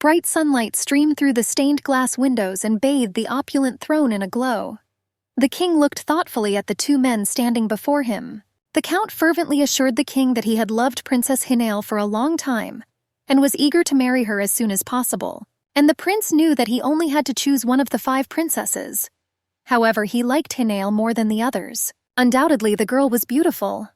Bright sunlight streamed through the stained glass windows and bathed the opulent throne in a glow. The king looked thoughtfully at the two men standing before him. The count fervently assured the king that he had loved Princess Hinael for a long time and was eager to marry her as soon as possible. And the prince knew that he only had to choose one of the 5 princesses. However, he liked Hinael more than the others. Undoubtedly, the girl was beautiful.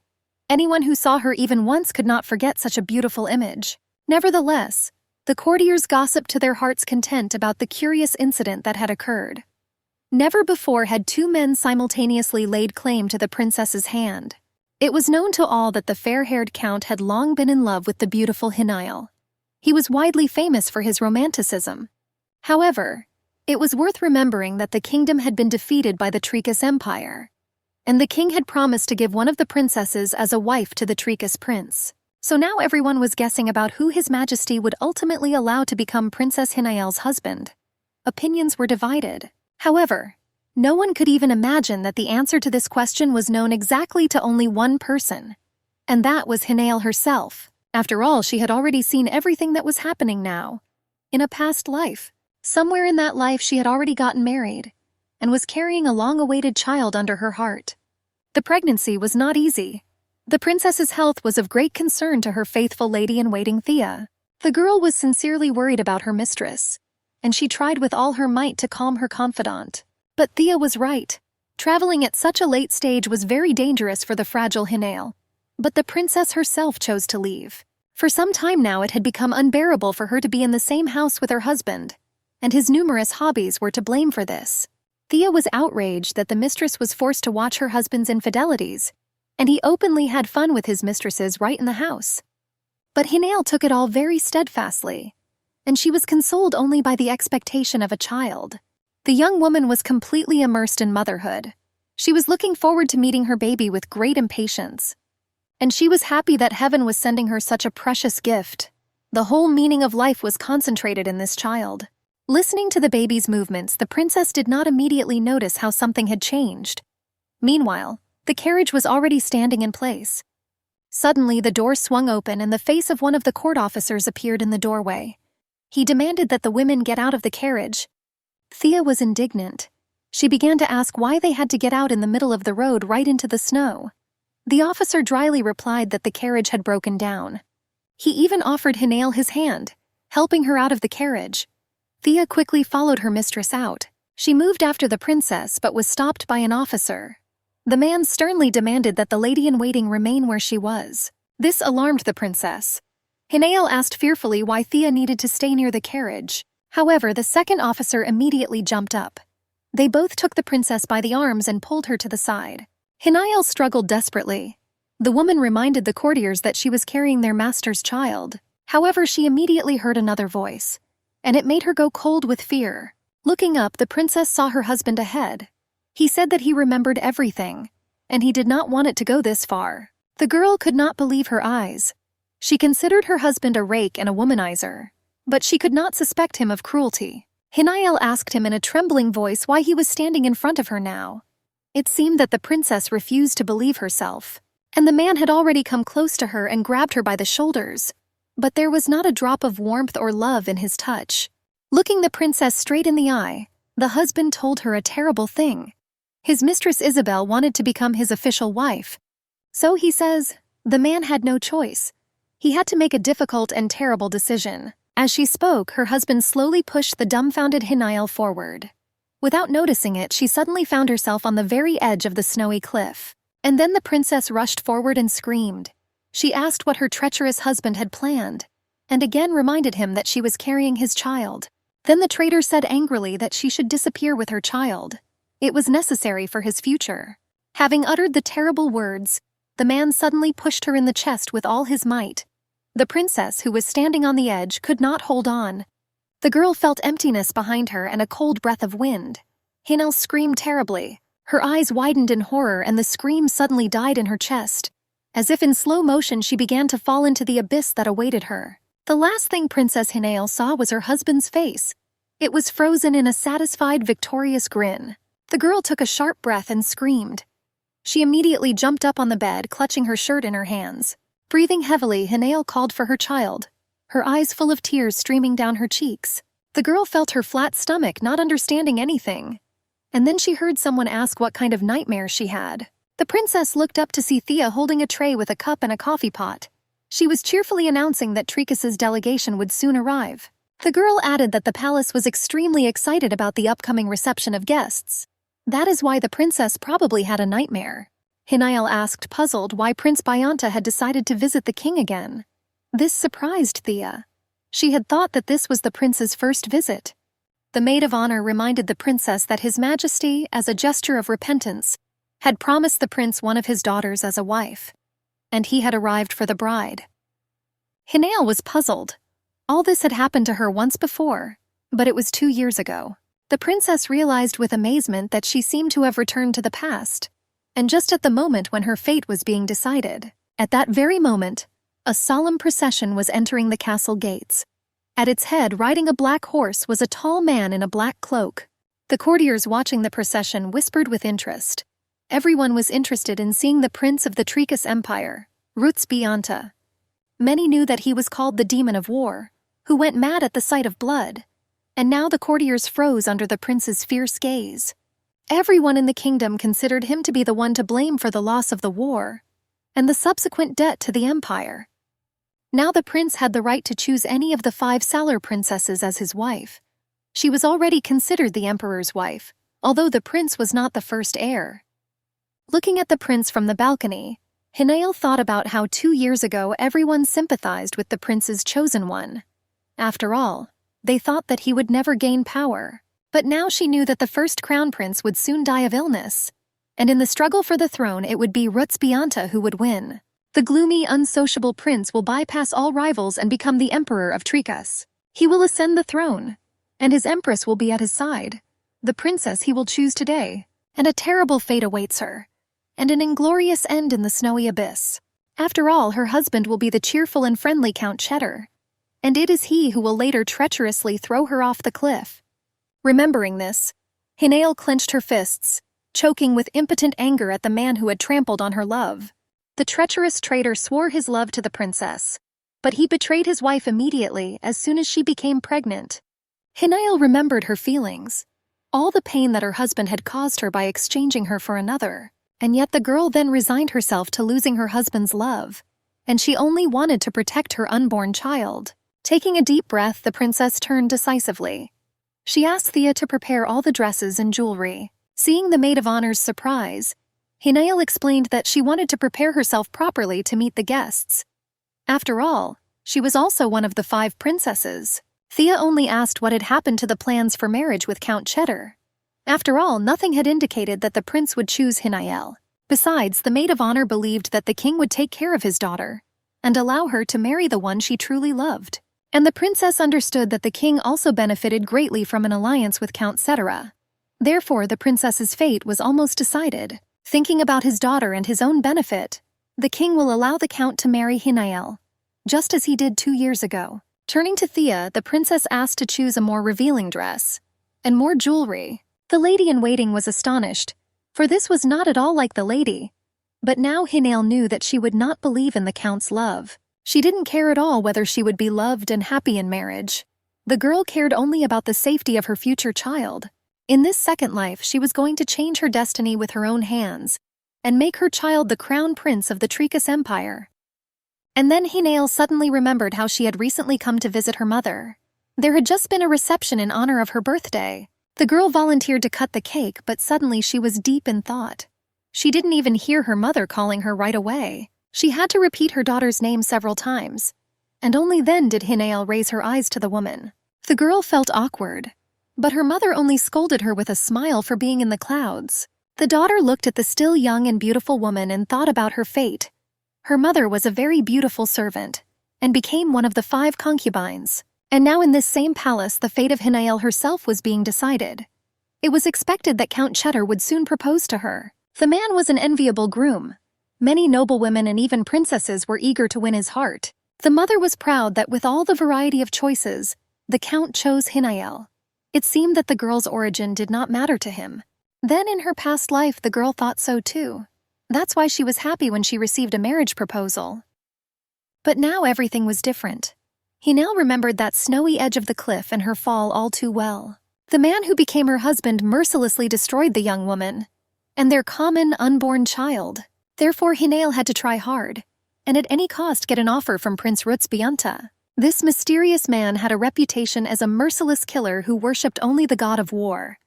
Anyone who saw her even once could not forget such a beautiful image. Nevertheless, the courtiers gossiped to their heart's content about the curious incident that had occurred. Never before had 2 men simultaneously laid claim to the princess's hand. It was known to all that the fair-haired count had long been in love with the beautiful Hinael. He was widely famous for his romanticism. However, it was worth remembering that the kingdom had been defeated by the Tricas Empire, and the king had promised to give one of the princesses as a wife to the Tricas prince. So now everyone was guessing about who His Majesty would ultimately allow to become Princess Hinael's husband. Opinions were divided. However, no one could even imagine that the answer to this question was known exactly to only one person, and that was Hinael herself. After all, she had already seen everything that was happening now. In a past life, somewhere in that life she had already gotten married, and was carrying a long-awaited child under her heart. The pregnancy was not easy. The princess's health was of great concern to her faithful lady-in-waiting Thea. The girl was sincerely worried about her mistress, and she tried with all her might to calm her confidant. But Thea was right. Traveling at such a late stage was very dangerous for the fragile Hinael. But the princess herself chose to leave. For some time now it had become unbearable for her to be in the same house with her husband, and his numerous hobbies were to blame for this. Thea was outraged that the mistress was forced to watch her husband's infidelities, and he openly had fun with his mistresses right in the house. But Hinael took it all very steadfastly, and she was consoled only by the expectation of a child. The young woman was completely immersed in motherhood. She was looking forward to meeting her baby with great impatience. And she was happy that heaven was sending her such a precious gift. The whole meaning of life was concentrated in this child. Listening to the baby's movements, the princess did not immediately notice how something had changed. Meanwhile, the carriage was already standing in place. Suddenly, the door swung open and the face of one of the court officers appeared in the doorway. He demanded that the women get out of the carriage. Thea was indignant. She began to ask why they had to get out in the middle of the road right into the snow. The officer dryly replied that the carriage had broken down. He even offered Hinael his hand, helping her out of the carriage. Thea quickly followed her mistress out. She moved after the princess but was stopped by an officer. The man sternly demanded that the lady-in-waiting remain where she was. This alarmed the princess. Hinael asked fearfully why Thea needed to stay near the carriage. However, the second officer immediately jumped up. They both took the princess by the arms and pulled her to the side. Hinael struggled desperately. The woman reminded the courtiers that she was carrying their master's child. However, she immediately heard another voice, and it made her go cold with fear. Looking up, the princess saw her husband ahead. He said that he remembered everything, and he did not want it to go this far. The girl could not believe her eyes. She considered her husband a rake and a womanizer, but she could not suspect him of cruelty. Hinael asked him in a trembling voice why he was standing in front of her now. It seemed that the princess refused to believe herself, and the man had already come close to her and grabbed her by the shoulders. But there was not a drop of warmth or love in his touch. Looking the princess straight in the eye, the husband told her a terrible thing. His mistress Isabel wanted to become his official wife. So he says, the man had no choice. He had to make a difficult and terrible decision. As she spoke, her husband slowly pushed the dumbfounded Hinael forward. Without noticing it, she suddenly found herself on the very edge of the snowy cliff. And then the princess rushed forward and screamed. She asked what her treacherous husband had planned, and again reminded him that she was carrying his child. Then the traitor said angrily that she should disappear with her child. It was necessary for his future. Having uttered the terrible words, the man suddenly pushed her in the chest with all his might. The princess, who was standing on the edge, could not hold on. The girl felt emptiness behind her and a cold breath of wind. Hinael screamed terribly. Her eyes widened in horror and the scream suddenly died in her chest. As if in slow motion, she began to fall into the abyss that awaited her. The last thing Princess Hinael saw was her husband's face. It was frozen in a satisfied, victorious grin. The girl took a sharp breath and screamed. She immediately jumped up on the bed, clutching her shirt in her hands. Breathing heavily, Hinael called for her child. her eyes full of tears streaming down her cheeks. The girl felt her flat stomach, not understanding anything. And then she heard someone ask what kind of nightmare she had. The princess looked up to see Thea holding a tray with a cup and a coffee pot. She was cheerfully announcing that Tricas's delegation would soon arrive. The girl added that the palace was extremely excited about the upcoming reception of guests. That is why the princess probably had a nightmare. Hinael asked, puzzled, why Prince Bayanta had decided to visit the king again. This surprised Thea. She had thought that this was the prince's first visit. The maid of honor reminded the princess that His Majesty, as a gesture of repentance, had promised the prince one of his daughters as a wife, and he had arrived for the bride. Hinael was puzzled. All this had happened to her once before, but it was 2 years ago. The princess realized with amazement that she seemed to have returned to the past, and just at the moment when her fate was being decided. At that very moment, a solemn procession was entering the castle gates. At its head, riding a black horse, was a tall man in a black cloak. The courtiers watching the procession whispered with interest. Everyone was interested in seeing the prince of the Tricas Empire, Roots Bayanta. Many knew that he was called the Demon of War, who went mad at the sight of blood, and now the courtiers froze under the prince's fierce gaze. Everyone in the kingdom considered him to be the one to blame for the loss of the war and the subsequent debt to the empire. Now the prince had the right to choose any of the 5 Salar princesses as his wife. She was already considered the emperor's wife, although the prince was not the first heir. Looking at the prince from the balcony, Hinael thought about how 2 years ago everyone sympathized with the prince's chosen one. After all, they thought that he would never gain power. But now she knew that the first crown prince would soon die of illness, and in the struggle for the throne it would be Roots Bayanta who would win. The gloomy, unsociable prince will bypass all rivals and become the emperor of Tricas. He will ascend the throne, and his empress will be at his side, the princess he will choose today, and a terrible fate awaits her, and an inglorious end in the snowy abyss. After all, her husband will be the cheerful and friendly Count Cheddar, and it is he who will later treacherously throw her off the cliff. Remembering this, Hinael clenched her fists, choking with impotent anger at the man who had trampled on her love. The treacherous traitor swore his love to the princess, but he betrayed his wife immediately as soon as she became pregnant. Hinael remembered her feelings, all the pain that her husband had caused her by exchanging her for another, and yet the girl then resigned herself to losing her husband's love, and she only wanted to protect her unborn child. Taking a deep breath, the princess turned decisively. She asked Thea to prepare all the dresses and jewelry. Seeing the maid of honor's surprise, Hinael explained that she wanted to prepare herself properly to meet the guests. After all, she was also one of the 5 princesses. Thea only asked what had happened to the plans for marriage with Count Cheddar. After all, nothing had indicated that the prince would choose Hinael. Besides, the maid of honor believed that the king would take care of his daughter and allow her to marry the one she truly loved. And the princess understood that the king also benefited greatly from an alliance with Count Cetera. Therefore, the princess's fate was almost decided. Thinking about his daughter and his own benefit, the king will allow the count to marry Hinael, just as he did 2 years ago. Turning to Thea, the princess asked to choose a more revealing dress and more jewelry. The lady-in-waiting was astonished, for this was not at all like the lady. But now Hinael knew that she would not believe in the count's love. She didn't care at all whether she would be loved and happy in marriage. The girl cared only about the safety of her future child. In this second life, she was going to change her destiny with her own hands and make her child the crown prince of the Tricas Empire. And then Hinael suddenly remembered how she had recently come to visit her mother. There had just been a reception in honor of her birthday. The girl volunteered to cut the cake, but suddenly she was deep in thought. She didn't even hear her mother calling her right away. She had to repeat her daughter's name several times, and only then did Hinael raise her eyes to the woman. The girl felt awkward, but her mother only scolded her with a smile for being in the clouds. The daughter looked at the still young and beautiful woman and thought about her fate. Her mother was a very beautiful servant, and became one of the 5 concubines. And now in this same palace the fate of Hinael herself was being decided. It was expected that Count Cheddar would soon propose to her. The man was an enviable groom. Many noblewomen and even princesses were eager to win his heart. The mother was proud that with all the variety of choices, the count chose Hinael. It seemed that the girl's origin did not matter to him. Then in her past life the girl thought so too. That's why she was happy when she received a marriage proposal. But now everything was different. He now remembered that snowy edge of the cliff and her fall all too well. The man who became her husband mercilessly destroyed the young woman and their common unborn child. Therefore, Hinael had to try hard, and at any cost get an offer from Prince Rutsbianta. This mysterious man had a reputation as a merciless killer who worshipped only the god of war.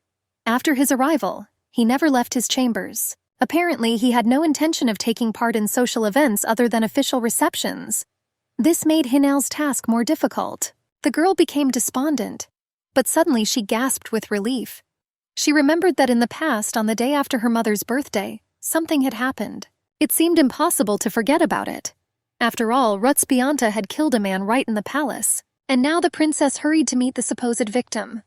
After his arrival, he never left his chambers. Apparently, he had no intention of taking part in social events other than official receptions. This made Hinael's task more difficult. The girl became despondent, but suddenly she gasped with relief. She remembered that in the past, on the day after her mother's birthday, something had happened. It seemed impossible to forget about it. After all, Rutsbianta had killed a man right in the palace, and now the princess hurried to meet the supposed victim.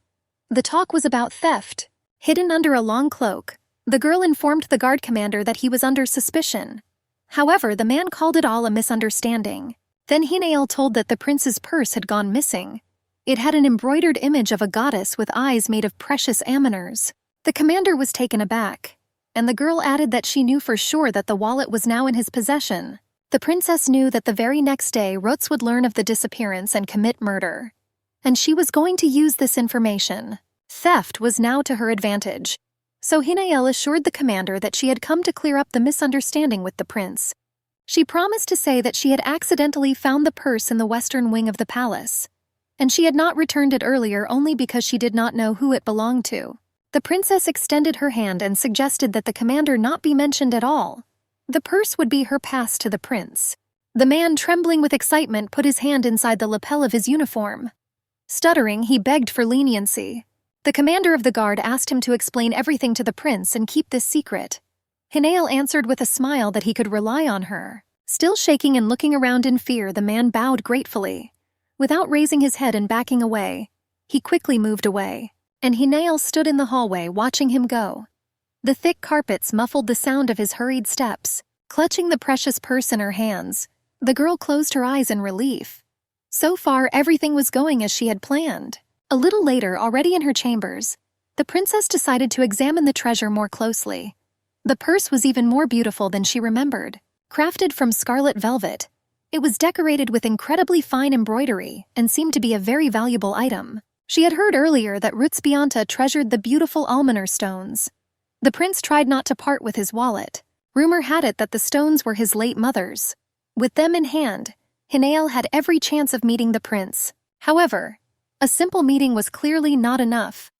The talk was about theft. Hidden under a long cloak, the girl informed the guard commander that he was under suspicion. However, the man called it all a misunderstanding. Then Hinael told that the prince's purse had gone missing. It had an embroidered image of a goddess with eyes made of precious amethysts. The commander was taken aback, and the girl added that she knew for sure that the wallet was now in his possession. The princess knew that the very next day Rutz would learn of the disappearance and commit murder, and she was going to use this information. Theft was now to her advantage. So Hinael assured the commander that she had come to clear up the misunderstanding with the prince. She promised to say that she had accidentally found the purse in the western wing of the palace, and she had not returned it earlier only because she did not know who it belonged to. The princess extended her hand and suggested that the commander not be mentioned at all. The purse would be her pass to the prince. The man, trembling with excitement, put his hand inside the lapel of his uniform. Stuttering, he begged for leniency. The commander of the guard asked him to explain everything to the prince and keep this secret. Hinael answered with a smile that he could rely on her. Still shaking and looking around in fear, the man bowed gratefully. Without raising his head and backing away, he quickly moved away, and Hinael stood in the hallway watching him go. The thick carpets muffled the sound of his hurried steps. Clutching the precious purse in her hands, the girl closed her eyes in relief. So far, everything was going as she had planned. A little later, already in her chambers, the princess decided to examine the treasure more closely. The purse was even more beautiful than she remembered. Crafted from scarlet velvet, it was decorated with incredibly fine embroidery and seemed to be a very valuable item. She had heard earlier that Rutsbianta treasured the beautiful almoner stones. The prince tried not to part with his wallet. Rumor had it that the stones were his late mother's. With them in hand, Hinael had every chance of meeting the prince. However, a simple meeting was clearly not enough.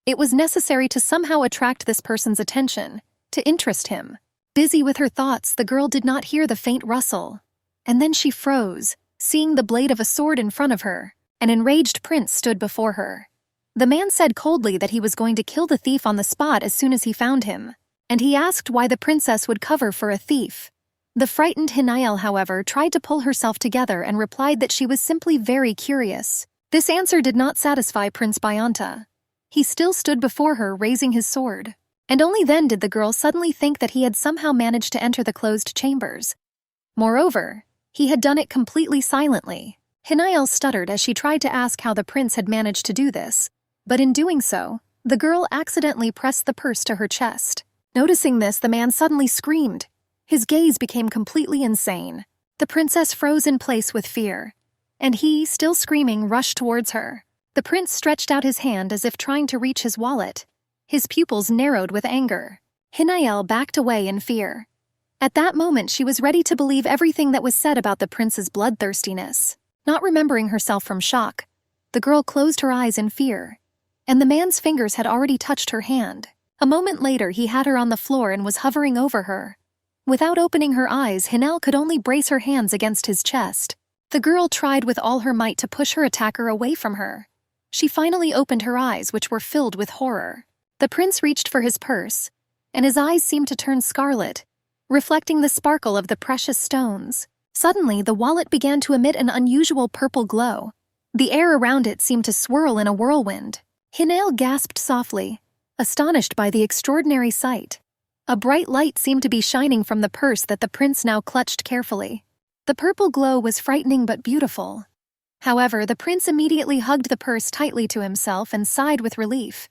It was necessary to somehow attract this person's attention, to interest him. Busy with her thoughts, the girl did not hear the faint rustle. And then she froze, seeing the blade of a sword in front of her. An enraged prince stood before her. The man said coldly that he was going to kill the thief on the spot as soon as he found him, and he asked why the princess would cover for a thief. The frightened Hinael, however, tried to pull herself together and replied that she was simply very curious. This answer did not satisfy Prince Bianta. He still stood before her, raising his sword. And only then did the girl suddenly think that he had somehow managed to enter the closed chambers. Moreover, he had done it completely silently. Hinael stuttered as she tried to ask how the prince had managed to do this. But in doing so, the girl accidentally pressed the purse to her chest. Noticing this, the man suddenly screamed. His gaze became completely insane. The princess froze in place with fear, and he, still screaming, rushed towards her. The prince stretched out his hand as if trying to reach his wallet. His pupils narrowed with anger. Hinael backed away in fear. At that moment, she was ready to believe everything that was said about the prince's bloodthirstiness. Not remembering herself from shock, the girl closed her eyes in fear, and the man's fingers had already touched her hand. A moment later, he had her on the floor and was hovering over her. Without opening her eyes, Hinael could only brace her hands against his chest. The girl tried with all her might to push her attacker away from her. She finally opened her eyes, which were filled with horror. The prince reached for his purse, and his eyes seemed to turn scarlet, reflecting the sparkle of the precious stones. Suddenly, the wallet began to emit an unusual purple glow. The air around it seemed to swirl in a whirlwind. Hinael gasped softly, astonished by the extraordinary sight. A bright light seemed to be shining from the purse that the prince now clutched carefully. The purple glow was frightening but beautiful. However, the prince immediately hugged the purse tightly to himself and sighed with relief.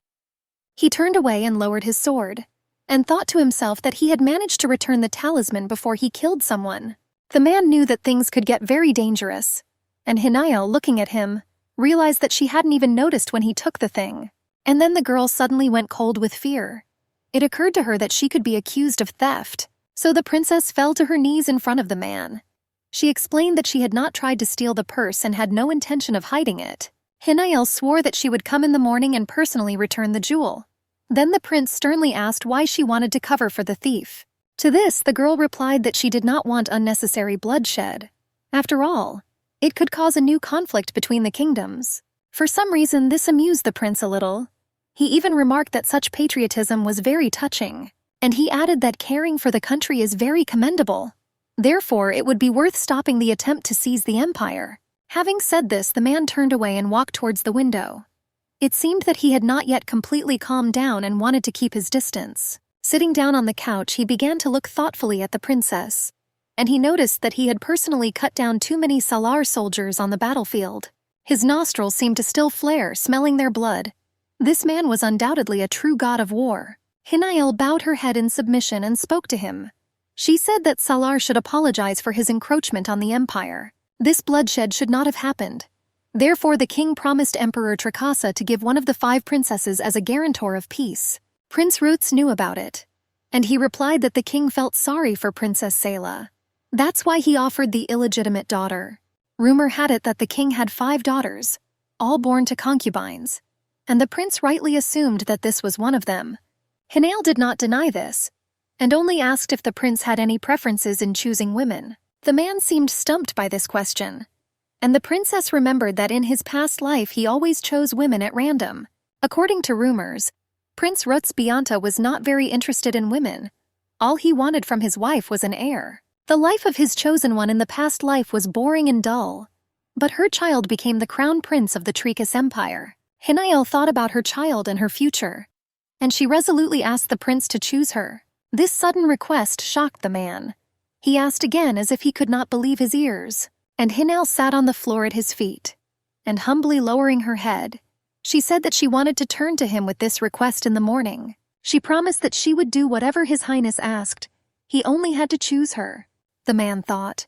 He turned away and lowered his sword, and thought to himself that he had managed to return the talisman before he killed someone. The man knew that things could get very dangerous, And Hinael, looking at him, realized that she hadn't even noticed when he took the thing. And then the girl suddenly went cold with fear. It occurred to her that she could be accused of theft, so the princess fell to her knees in front of the man. She explained that she had not tried to steal the purse and had no intention of hiding it. Hinael swore that she would come in the morning and personally return the jewel. Then the prince sternly asked why she wanted to cover for the thief. To this, the girl replied that she did not want unnecessary bloodshed. After all, it could cause a new conflict between the kingdoms. For some reason, this amused the prince a little. He even remarked that such patriotism was very touching, and he added that caring for the country is very commendable. Therefore, it would be worth stopping the attempt to seize the empire. Having said this, the man turned away and walked towards the window. It seemed that he had not yet completely calmed down and wanted to keep his distance. Sitting down on the couch, he began to look thoughtfully at the princess, and he noticed that he had personally cut down too many Salar soldiers on the battlefield. His nostrils seemed to still flare, smelling their blood. This man was undoubtedly a true god of war. Hinael bowed her head in submission and spoke to him. She said that Salar should apologize for his encroachment on the empire. This bloodshed should not have happened. Therefore, the king promised Emperor Trakasa to give one of the 5 princesses as a guarantor of peace. Prince Rutz knew about it, and he replied that the king felt sorry for Princess Selah. That's why he offered the illegitimate daughter. Rumor had it that the king had 5 daughters, all born to concubines, and the prince rightly assumed that this was one of them. Hinael did not deny this, and only asked if the prince had any preferences in choosing women. The man seemed stumped by this question, and the princess remembered that in his past life he always chose women at random. According to rumors, Prince Rutz was not very interested in women. All he wanted from his wife was an heir. The life of his chosen one in the past life was boring and dull, but her child became the crown prince of the Trikas Empire. Hinael thought about her child and her future, and she resolutely asked the prince to choose her. This sudden request shocked the man. He asked again as if he could not believe his ears, and Hinael sat on the floor at his feet, and humbly lowering her head, she said that she wanted to turn to him with this request in the morning. She promised that she would do whatever His Highness asked. He only had to choose her, the man thought.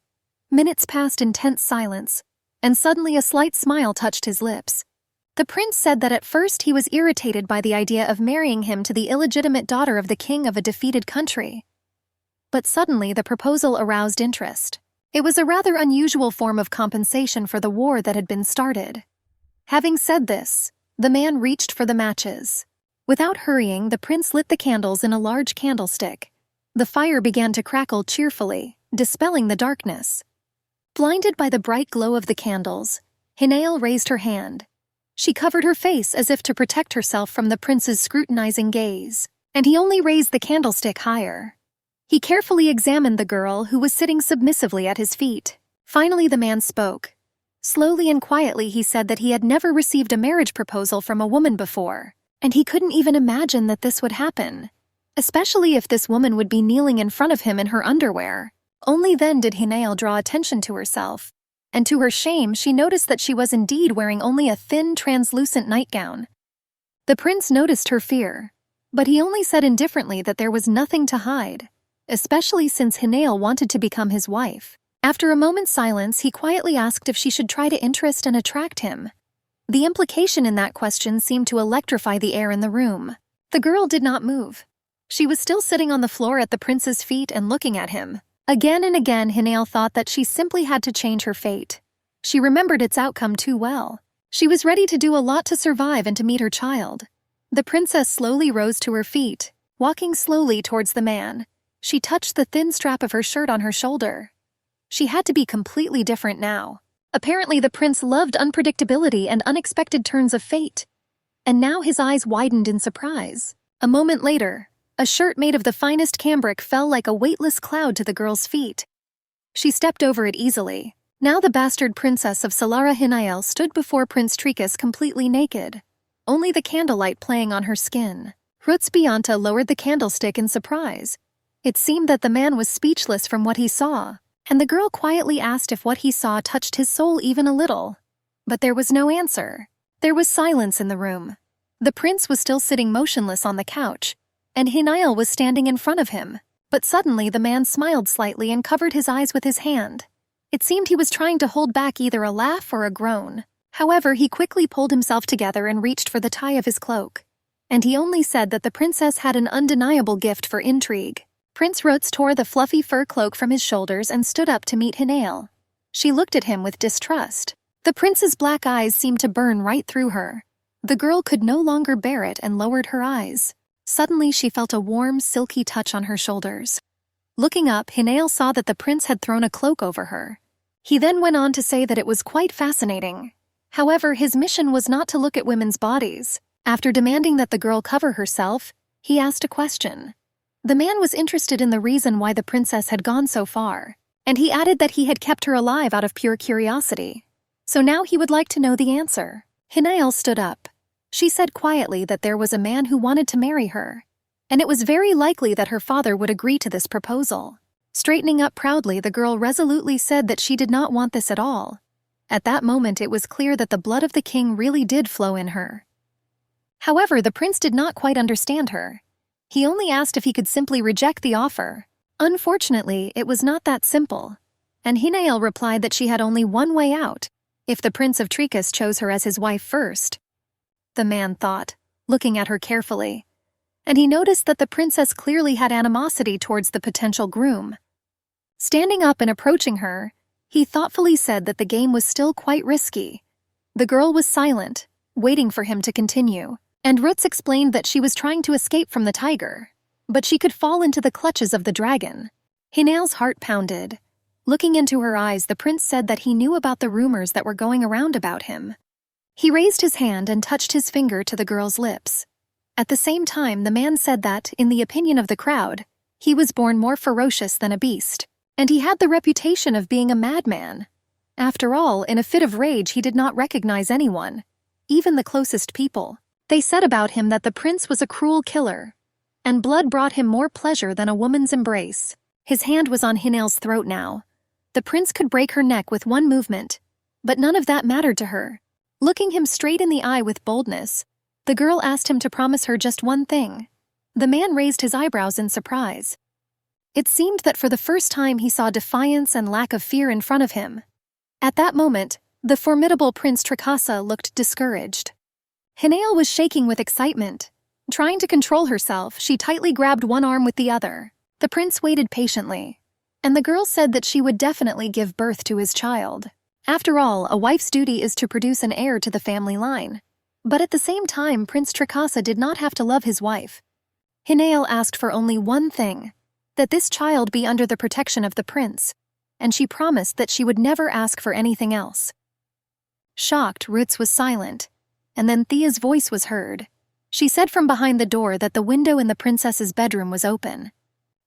Minutes passed in tense silence, and suddenly a slight smile touched his lips. The prince said that at first he was irritated by the idea of marrying him to the illegitimate daughter of the king of a defeated country. But suddenly the proposal aroused interest. It was a rather unusual form of compensation for the war that had been started. Having said this, the man reached for the matches. Without hurrying, the prince lit the candles in a large candlestick. The fire began to crackle cheerfully, dispelling the darkness. Blinded by the bright glow of the candles, Hinael raised her hand. She covered her face as if to protect herself from the prince's scrutinizing gaze, and he only raised the candlestick higher. He carefully examined the girl who was sitting submissively at his feet. Finally, the man spoke. Slowly and quietly, he said that he had never received a marriage proposal from a woman before, and he couldn't even imagine that this would happen, especially if this woman would be kneeling in front of him in her underwear. Only then did Hinael draw attention to herself, and to her shame she noticed that she was indeed wearing only a thin, translucent nightgown. The prince noticed her fear, but he only said indifferently that there was nothing to hide, especially since Hinael wanted to become his wife. After a moment's silence, he quietly asked if she should try to interest and attract him. The implication in that question seemed to electrify the air in the room. The girl did not move. She was still sitting on the floor at the prince's feet and looking at him. Again and again, Hinael thought that she simply had to change her fate. She remembered its outcome too well. She was ready to do a lot to survive and to meet her child. The princess slowly rose to her feet, walking slowly towards the man. She touched the thin strap of her shirt on her shoulder. She had to be completely different now. Apparently, the prince loved unpredictability and unexpected turns of fate. And now his eyes widened in surprise. A moment later, a shirt made of the finest cambric fell like a weightless cloud to the girl's feet. She stepped over it easily. Now the bastard princess of Salara Hinael stood before Prince Trikas completely naked, only the candlelight playing on her skin. Rutz lowered the candlestick in surprise. It seemed that the man was speechless from what he saw, and the girl quietly asked if what he saw touched his soul even a little. But there was no answer. There was silence in the room. The prince was still sitting motionless on the couch, and Hinael was standing in front of him. But suddenly the man smiled slightly and covered his eyes with his hand. It seemed he was trying to hold back either a laugh or a groan. However, he quickly pulled himself together and reached for the tie of his cloak. And he only said that the princess had an undeniable gift for intrigue. Prince Rutz tore the fluffy fur cloak from his shoulders and stood up to meet Hinael. She looked at him with distrust. The prince's black eyes seemed to burn right through her. The girl could no longer bear it and lowered her eyes. Suddenly she felt a warm, silky touch on her shoulders. Looking up, Hinael saw that the prince had thrown a cloak over her. He then went on to say that it was quite fascinating. However, his mission was not to look at women's bodies. After demanding that the girl cover herself, he asked a question. The man was interested in the reason why the princess had gone so far, and he added that he had kept her alive out of pure curiosity. So now he would like to know the answer. Hinael stood up. She said quietly that there was a man who wanted to marry her, and it was very likely that her father would agree to this proposal. Straightening up proudly, the girl resolutely said that she did not want this at all. At that moment, it was clear that the blood of the king really did flow in her. However, the prince did not quite understand her. He only asked if he could simply reject the offer. Unfortunately, it was not that simple, and Hinael replied that she had only one way out, if the Prince of Tricas chose her as his wife first. The man thought, looking at her carefully, and he noticed that the princess clearly had animosity towards the potential groom. Standing up and approaching her, he thoughtfully said that the game was still quite risky. The girl was silent, waiting for him to continue, and Rutz explained that she was trying to escape from the tiger, but she could fall into the clutches of the dragon. Hinael's heart pounded. Looking into her eyes, the prince said that he knew about the rumors that were going around about him. He raised his hand and touched his finger to the girl's lips. At the same time, the man said that, in the opinion of the crowd, he was born more ferocious than a beast, and he had the reputation of being a madman. After all, in a fit of rage, he did not recognize anyone, even the closest people. They said about him that the prince was a cruel killer, and blood brought him more pleasure than a woman's embrace. His hand was on Hinael's throat now. The prince could break her neck with one movement, but none of that mattered to her. Looking him straight in the eye with boldness, the girl asked him to promise her just one thing. The man raised his eyebrows in surprise. It seemed that for the first time he saw defiance and lack of fear in front of him. At that moment, the formidable Prince Tricasa looked discouraged. Hinael was shaking with excitement. Trying to control herself, she tightly grabbed one arm with the other. The prince waited patiently, and the girl said that she would definitely give birth to his child. After all, a wife's duty is to produce an heir to the family line. But at the same time, Prince Tricasa did not have to love his wife. Hinael asked for only one thing, that this child be under the protection of the prince, and she promised that she would never ask for anything else. Shocked, Rutz was silent, and then Thea's voice was heard. She said from behind the door that the window in the princess's bedroom was open.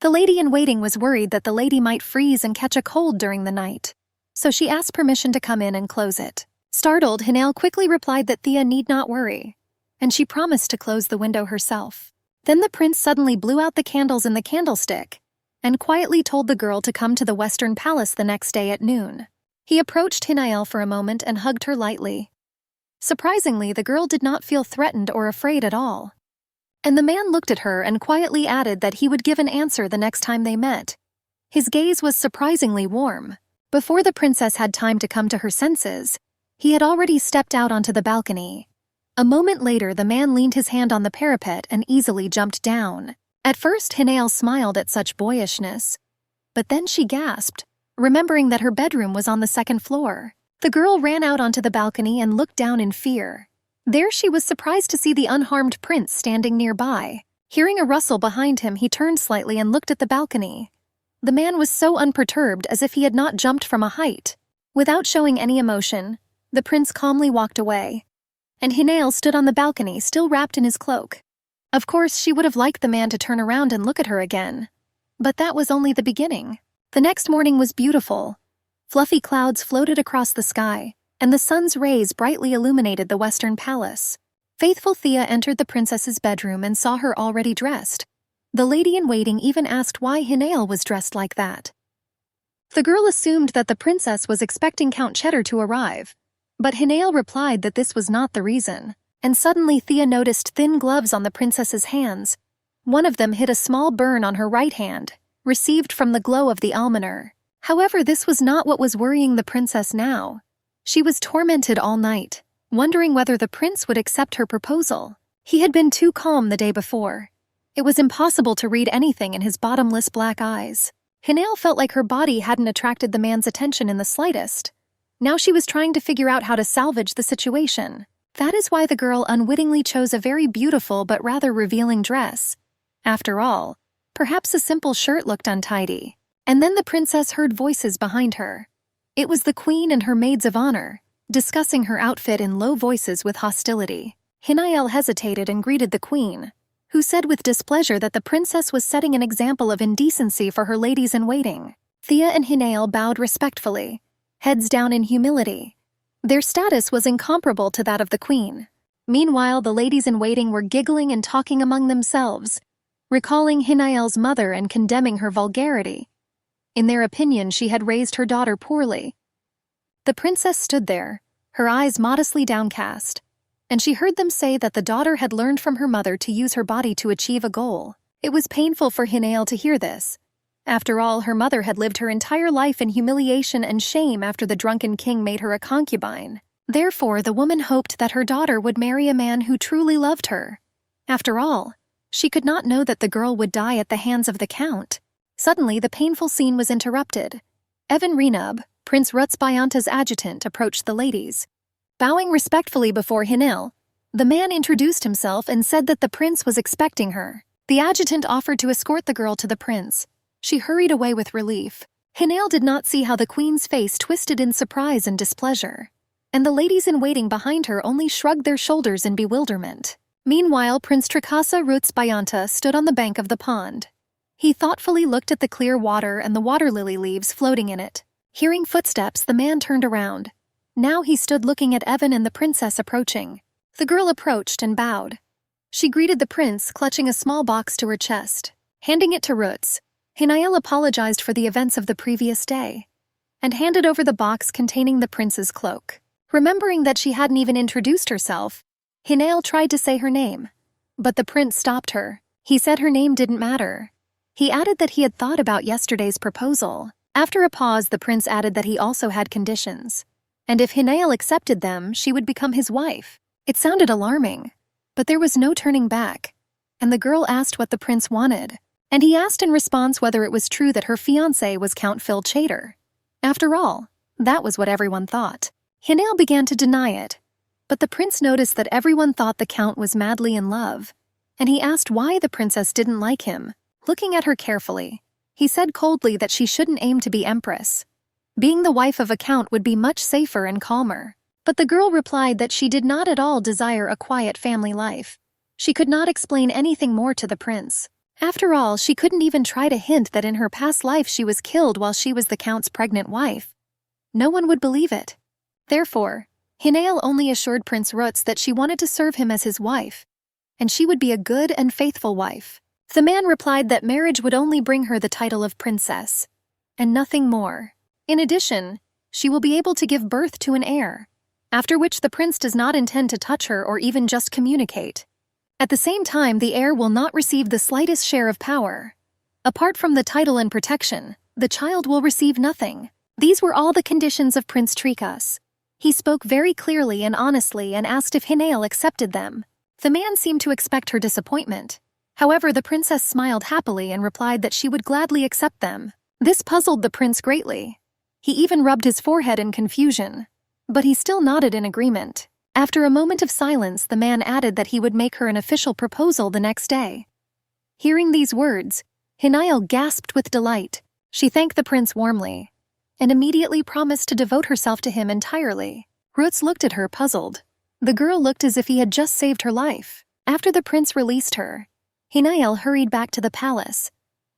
The lady-in-waiting was worried that the lady might freeze and catch a cold during the night, so she asked permission to come in and close it. Startled, Hinael quickly replied that Thea need not worry, and she promised to close the window herself. Then the prince suddenly blew out the candles in the candlestick and quietly told the girl to come to the Western Palace the next day at noon. He approached Hinael for a moment and hugged her lightly. Surprisingly, the girl did not feel threatened or afraid at all. And the man looked at her and quietly added that he would give an answer the next time they met. His gaze was surprisingly warm. Before the princess had time to come to her senses, he had already stepped out onto the balcony. A moment later, the man leaned his hand on the parapet and easily jumped down. At first, Hinael smiled at such boyishness, but then she gasped, remembering that her bedroom was on the second floor. The girl ran out onto the balcony and looked down in fear. There she was surprised to see the unharmed prince standing nearby. Hearing a rustle behind him, he turned slightly and looked at the balcony. The man was so unperturbed, as if he had not jumped from a height. Without showing any emotion, the prince calmly walked away, and Hinael stood on the balcony, still wrapped in his cloak. Of course, she would have liked the man to turn around and look at her again, but that was only the beginning. The next morning was beautiful. Fluffy clouds floated across the sky, and the sun's rays brightly illuminated the Western Palace. Faithful Thea entered the princess's bedroom and saw her already dressed. The lady-in-waiting even asked why Hinael was dressed like that. The girl assumed that the princess was expecting Count Cheddar to arrive, but Hinael replied that this was not the reason. And suddenly Thea noticed thin gloves on the princess's hands. One of them hid a small burn on her right hand, received from the glow of the almoner. However, this was not what was worrying the princess now. She was tormented all night, wondering whether the prince would accept her proposal. He had been too calm the day before. It was impossible to read anything in his bottomless black eyes. Hinael felt like her body hadn't attracted the man's attention in the slightest. Now she was trying to figure out how to salvage the situation. That is why the girl unwittingly chose a very beautiful but rather revealing dress. After all, perhaps a simple shirt looked untidy. And then the princess heard voices behind her. It was the queen and her maids of honor, discussing her outfit in low voices with hostility. Hinael hesitated and greeted the queen, who said with displeasure that the princess was setting an example of indecency for her ladies-in-waiting. Thea and Hinael bowed respectfully, heads down in humility. Their status was incomparable to that of the queen. Meanwhile, the ladies-in-waiting were giggling and talking among themselves, recalling Hinael's mother and condemning her vulgarity. In their opinion, she had raised her daughter poorly. The princess stood there, her eyes modestly downcast, and she heard them say that the daughter had learned from her mother to use her body to achieve a goal. It was painful for Hinael to hear this. After all, her mother had lived her entire life in humiliation and shame after the drunken king made her a concubine. Therefore, the woman hoped that her daughter would marry a man who truly loved her. After all, she could not know that the girl would die at the hands of the count. Suddenly, the painful scene was interrupted. Evan Renub, Prince Rutsbayanta's adjutant, approached the ladies. Bowing respectfully before Hinael, the man introduced himself and said that the prince was expecting her. The adjutant offered to escort the girl to the prince. She hurried away with relief. Hinael did not see how the queen's face twisted in surprise and displeasure, and the ladies-in-waiting behind her only shrugged their shoulders in bewilderment. Meanwhile, Prince Trikasa Rutsbayanta stood on the bank of the pond. He thoughtfully looked at the clear water and the water lily leaves floating in it. Hearing footsteps, the man turned around. Now he stood looking at Evan and the princess approaching. The girl approached and bowed. She greeted the prince, clutching a small box to her chest. Handing it to Ruts, Hinael apologized for the events of the previous day, and handed over the box containing the prince's cloak. Remembering that she hadn't even introduced herself, Hinael tried to say her name, but the prince stopped her. He said her name didn't matter. He added that he had thought about yesterday's proposal. After a pause, the prince added that he also had conditions, and if Hinael accepted them, she would become his wife. It sounded alarming, but there was no turning back, and the girl asked what the prince wanted, and he asked in response whether it was true that her fiancé was Count Phil Chater. After all, that was what everyone thought. Hinael began to deny it, but the prince noticed that everyone thought the count was madly in love, and he asked why the princess didn't like him. Looking at her carefully, he said coldly that she shouldn't aim to be empress. Being the wife of a count would be much safer and calmer. But the girl replied that she did not at all desire a quiet family life. She could not explain anything more to the prince. After all, she couldn't even try to hint that in her past life she was killed while she was the count's pregnant wife. No one would believe it. Therefore, Hinael only assured Prince Ruts that she wanted to serve him as his wife, and she would be a good and faithful wife. The man replied that marriage would only bring her the title of princess, and nothing more. In addition, she will be able to give birth to an heir, after which the prince does not intend to touch her or even just communicate. At the same time, the heir will not receive the slightest share of power. Apart from the title and protection, the child will receive nothing. These were all the conditions of Prince Trikas. He spoke very clearly and honestly and asked if Hinael accepted them. The man seemed to expect her disappointment. However, the princess smiled happily and replied that she would gladly accept them. This puzzled the prince greatly. He even rubbed his forehead in confusion, but he still nodded in agreement. After a moment of silence, the man added that he would make her an official proposal the next day. Hearing these words, Hinael gasped with delight. She thanked the prince warmly, and immediately promised to devote herself to him entirely. Ruts looked at her, puzzled. The girl looked as if he had just saved her life. After the prince released her, Hinael hurried back to the palace.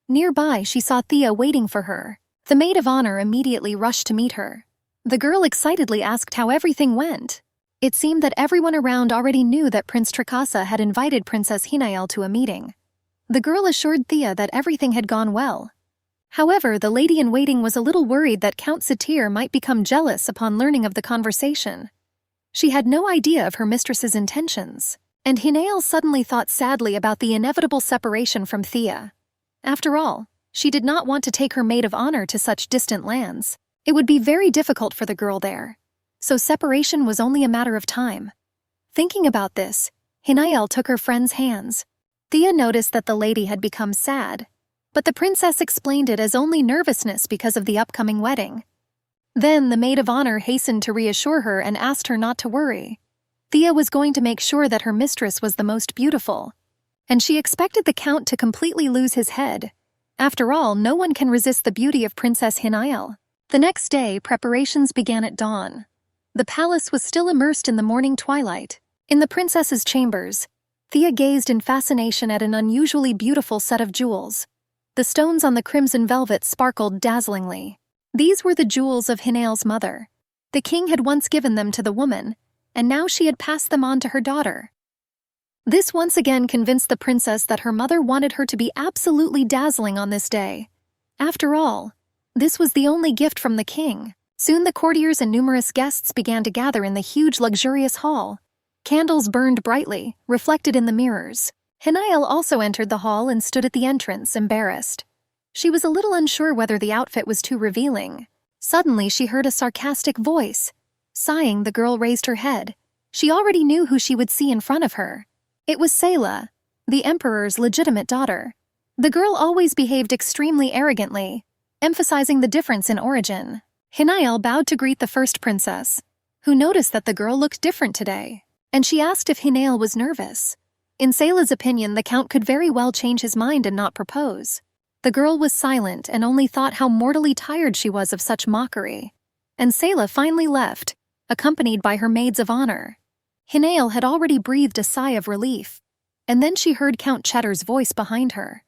Nearby, she saw Thea waiting for her. The maid of honor immediately rushed to meet her. The girl excitedly asked how everything went. It seemed that everyone around already knew that Prince Trikasa had invited Princess Hinael to a meeting. The girl assured Thea that everything had gone well. However, the lady-in-waiting was a little worried that Count Satir might become jealous upon learning of the conversation. She had no idea of her mistress's intentions, and Hinael suddenly thought sadly about the inevitable separation from Thea. After all, She did not want to take her maid of honor to such distant lands. It would be very difficult for the girl there. So separation was only a matter of time. Thinking about this, Hinael took her friend's hands. Thea noticed that the lady had become sad, but the princess explained it as only nervousness because of the upcoming wedding. Then the maid of honor hastened to reassure her and asked her not to worry. Thea was going to make sure that her mistress was the most beautiful, and she expected the count to completely lose his head. After all, no one can resist the beauty of Princess Hinael. The next day, preparations began at dawn. The palace was still immersed in the morning twilight. In the princess's chambers, Thea gazed in fascination at an unusually beautiful set of jewels. The stones on the crimson velvet sparkled dazzlingly. These were the jewels of Hinael's mother. The king had once given them to the woman, and now she had passed them on to her daughter. This once again convinced the princess that her mother wanted her to be absolutely dazzling on this day. After all, this was the only gift from the king. Soon the courtiers and numerous guests began to gather in the huge luxurious hall. Candles burned brightly, reflected in the mirrors. Hinael also entered the hall and stood at the entrance, embarrassed. She was a little unsure whether the outfit was too revealing. Suddenly she heard a sarcastic voice. Sighing, the girl raised her head. She already knew who she would see in front of her. It was Sayla, the emperor's legitimate daughter. The girl always behaved extremely arrogantly, emphasizing the difference in origin. Hinael bowed to greet the first princess, who noticed that the girl looked different today, and she asked if Hinael was nervous. In Sayla's opinion, the count could very well change his mind and not propose. The girl was silent and only thought how mortally tired she was of such mockery. And Sayla finally left, accompanied by her maids of honor. Hinael had already breathed a sigh of relief, and then she heard Count Cheddar's voice behind her.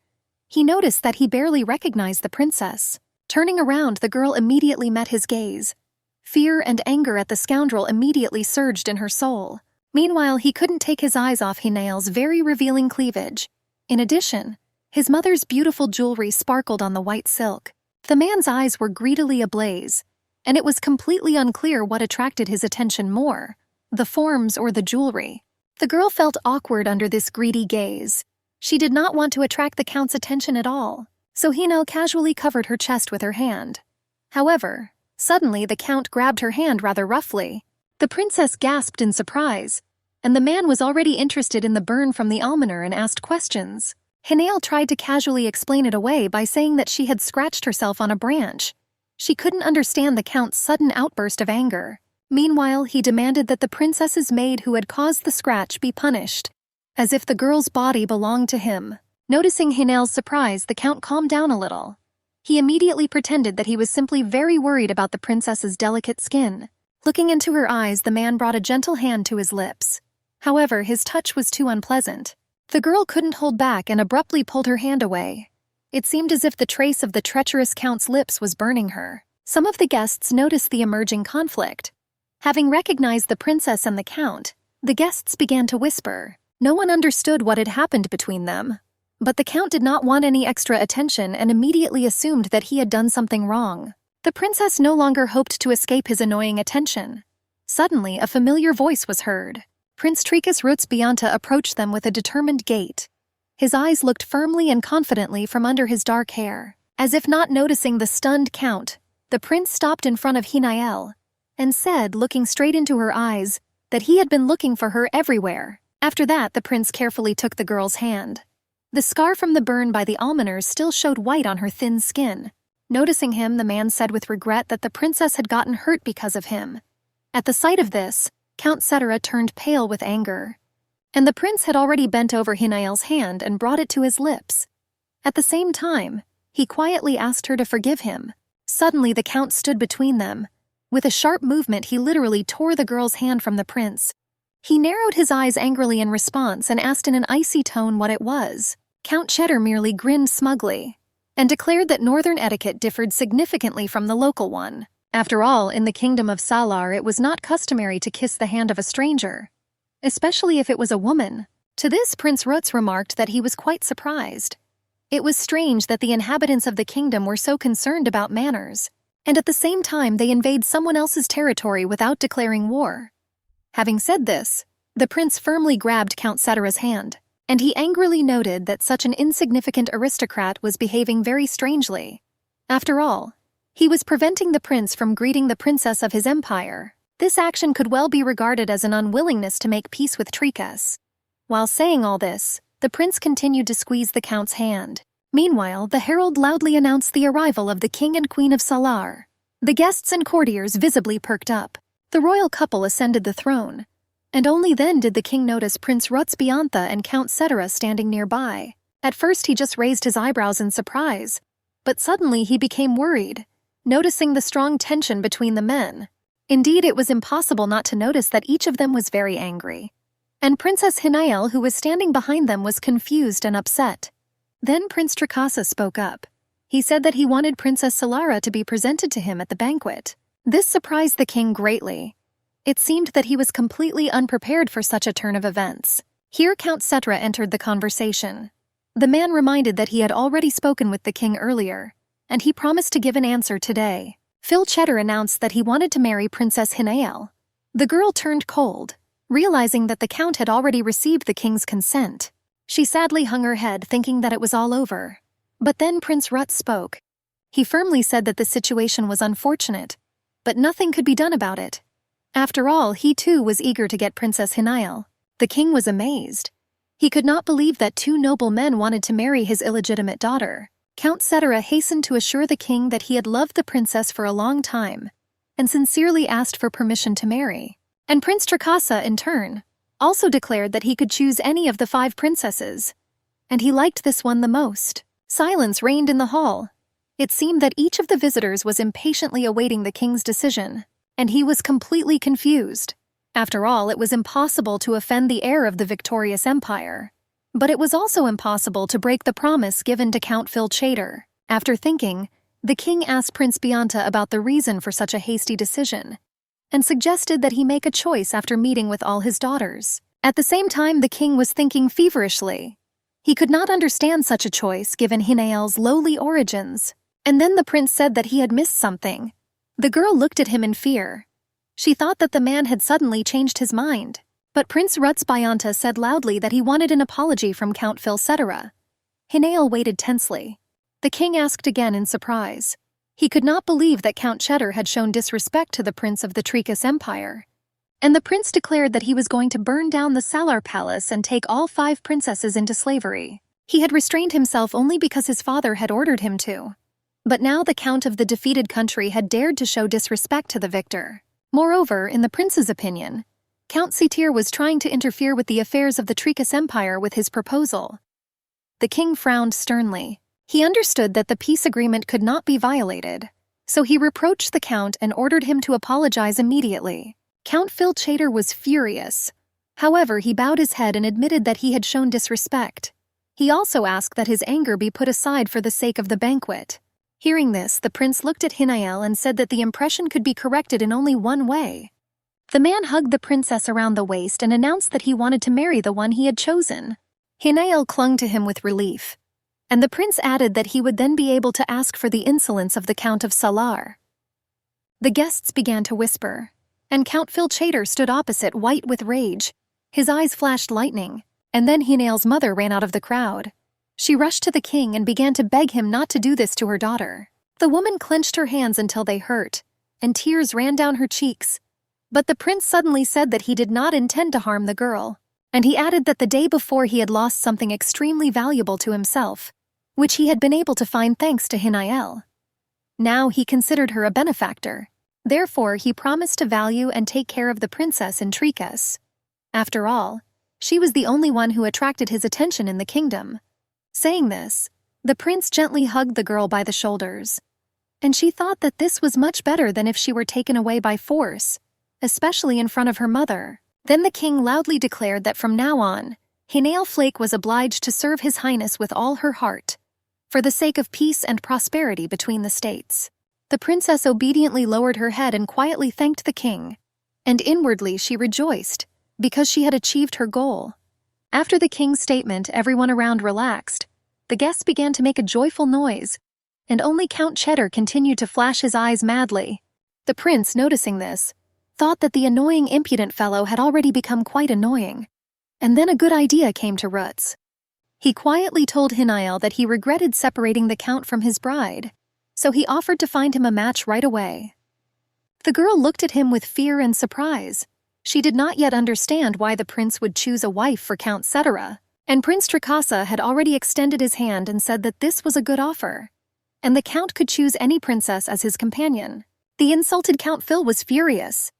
He noticed that he barely recognized the princess. Turning around, the girl immediately met his gaze. Fear and anger at the scoundrel immediately surged in her soul. Meanwhile, he couldn't take his eyes off Hinael's very revealing cleavage. In addition, his mother's beautiful jewelry sparkled on the white silk. The man's eyes were greedily ablaze, and it was completely unclear what attracted his attention more, the forms or the jewelry. The girl felt awkward under this greedy gaze. She did not want to attract the count's attention at all, so Hinael casually covered her chest with her hand. However, suddenly the count grabbed her hand rather roughly. The princess gasped in surprise, and the man was already interested in the burn from the almoner and asked questions. Hinael tried to casually explain it away by saying that she had scratched herself on a branch. She couldn't understand the count's sudden outburst of anger. Meanwhile, he demanded that the princess's maid who had caused the scratch be punished, as if the girl's body belonged to him. Noticing Hinael's surprise, the count calmed down a little. He immediately pretended that he was simply very worried about the princess's delicate skin. Looking into her eyes, the man brought a gentle hand to his lips. However, his touch was too unpleasant. The girl couldn't hold back and abruptly pulled her hand away. It seemed as if the trace of the treacherous count's lips was burning her. Some of the guests noticed the emerging conflict. Having recognized the princess and the count, the guests began to whisper. No one understood what had happened between them. But the count did not want any extra attention and immediately assumed that he had done something wrong. The princess no longer hoped to escape his annoying attention. Suddenly, a familiar voice was heard. Prince Tricus Rutsbianta approached them with a determined gait. His eyes looked firmly and confidently from under his dark hair. As if not noticing the stunned count, the prince stopped in front of Hinael and said, looking straight into her eyes, that he had been looking for her everywhere. After that, the prince carefully took the girl's hand. The scar from the burn by the almoners still showed white on her thin skin. Noticing him, the man said with regret that the princess had gotten hurt because of him. At the sight of this, Count Cetera turned pale with anger, and the prince had already bent over Hinael's hand and brought it to his lips. At the same time, he quietly asked her to forgive him. Suddenly, the count stood between them. With a sharp movement, he literally tore the girl's hand from the prince. He narrowed his eyes angrily in response and asked in an icy tone what it was. Count Cheddar merely grinned smugly and declared that northern etiquette differed significantly from the local one. After all, in the kingdom of Salar, it was not customary to kiss the hand of a stranger, especially if it was a woman. To this, Prince Rutz remarked that he was quite surprised. It was strange that the inhabitants of the kingdom were so concerned about manners, and at the same time they invade someone else's territory without declaring war. Having said this, the prince firmly grabbed Count Cetera's hand. and he angrily noted that such an insignificant aristocrat was behaving very strangely. After all, he was preventing the prince from greeting the princess of his empire. This action could well be regarded as an unwillingness to make peace with Tricas. While saying all this, the prince continued to squeeze the count's hand. Meanwhile, the herald loudly announced the arrival of the king and queen of Salar. The guests and courtiers visibly perked up. The royal couple ascended the throne, and only then did the king notice Prince Rutsbiantha and Count Cetera standing nearby. At first he just raised his eyebrows in surprise, but suddenly he became worried, noticing the strong tension between the men. Indeed, it was impossible not to notice that each of them was very angry. And Princess Hinael, who was standing behind them, was confused and upset. Then Prince Tricasa spoke up. He said that he wanted Princess Solara to be presented to him at the banquet. This surprised the king greatly. It seemed that he was completely unprepared for such a turn of events. Here Count Cetera entered the conversation. The man reminded that he had already spoken with the king earlier, and he promised to give an answer today. Phil Cheddar announced that he wanted to marry Princess Hinael. The girl turned cold, realizing that the count had already received the king's consent. She sadly hung her head, thinking that it was all over. But then Prince Rut spoke. He firmly said that the situation was unfortunate, but nothing could be done about it. After all, he too was eager to get Princess Hinael. The king was amazed. He could not believe that two noble men wanted to marry his illegitimate daughter. Count Cetera hastened to assure the king that he had loved the princess for a long time, and sincerely asked for permission to marry. And Prince Tricasa, in turn, also declared that he could choose any of the 5 princesses, and he liked this one the most. Silence reigned in the hall. It seemed that each of the visitors was impatiently awaiting the king's decision, and he was completely confused. After all, it was impossible to offend the heir of the victorious empire. But it was also impossible to break the promise given to Count Phil Cheddar. After thinking, the king asked Prince Bianta about the reason for such a hasty decision, and suggested that he make a choice after meeting with all his daughters. At the same time, the king was thinking feverishly. He could not understand such a choice given Hinael's lowly origins. And then the prince said that he had missed something. The girl looked at him in fear. She thought that the man had suddenly changed his mind. But Prince Rutsbiantha said loudly that he wanted an apology from Count Phil Cetera. Hinael waited tensely. The king asked again in surprise. He could not believe that Count Cheddar had shown disrespect to the prince of the Tricas Empire. And the prince declared that he was going to burn down the Salar Palace and take all 5 princesses into slavery. He had restrained himself only because his father had ordered him to. But now the count of the defeated country had dared to show disrespect to the victor. Moreover, in the prince's opinion, Count Sitir was trying to interfere with the affairs of the Tricas Empire with his proposal. The king frowned sternly. He understood that the peace agreement could not be violated, so he reproached the count and ordered him to apologize immediately. Count Phil Cheddar was furious. However, he bowed his head and admitted that he had shown disrespect. He also asked that his anger be put aside for the sake of the banquet. Hearing this, the prince looked at Hinael and said that the impression could be corrected in only one way. The man hugged the princess around the waist and announced that he wanted to marry the one he had chosen. Hinael clung to him with relief, and the prince added that he would then be able to ask for the insolence of the Count of Salar. The guests began to whisper, and Count Phil Cheddar stood opposite, white with rage. His eyes flashed lightning, and then Hinael's mother ran out of the crowd. She rushed to the king and began to beg him not to do this to her daughter. The woman clenched her hands until they hurt, and tears ran down her cheeks. But the prince suddenly said that he did not intend to harm the girl, and he added that the day before he had lost something extremely valuable to himself, which he had been able to find thanks to Hinael. Now he considered her a benefactor. Therefore, he promised to value and take care of the princess in Tricas. After all, she was the only one who attracted his attention in the kingdom. Saying this, the prince gently hugged the girl by the shoulders, and she thought that this was much better than if she were taken away by force, especially in front of her mother. Then the king loudly declared that from now on, Hinael Flake was obliged to serve His Highness with all her heart, for the sake of peace and prosperity between the states. The princess obediently lowered her head and quietly thanked the king, and inwardly she rejoiced, because she had achieved her goal. After the king's statement, everyone around relaxed. The guests began to make a joyful noise, and only Count Cheddar continued to flash his eyes madly. The prince, noticing this, thought that the annoying impudent fellow had already become quite annoying, And then a good idea came to Rutz. He quietly told Hinael that he regretted separating the Count from his bride, so he offered to find him a match right away. The girl looked at him with fear and surprise. She did not yet understand why the prince would choose a wife for Count Cetera, and Prince Trakasa had already extended his hand and said that this was a good offer, and the Count could choose any princess as his companion. The insulted Count Phil was furious.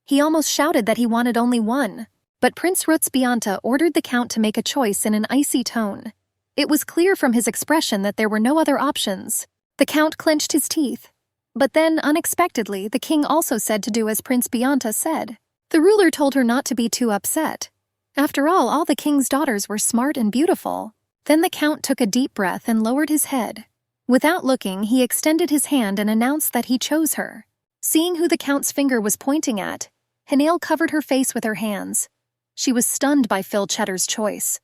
He almost shouted that he wanted only one, but Prince Rutz Bianta ordered the Count to make a choice in an icy tone. It was clear from his expression that there were no other options. The Count clenched his teeth. But then, unexpectedly, the king also said to do as Prince Bianta said. The ruler told her not to be too upset. After all the king's daughters were smart and beautiful. Then the Count took a deep breath and lowered his head. Without looking, he extended his hand and announced that he chose her. Seeing who the Count's finger was pointing at, Hinael covered her face with her hands. She was stunned by Phil Cheddar's choice.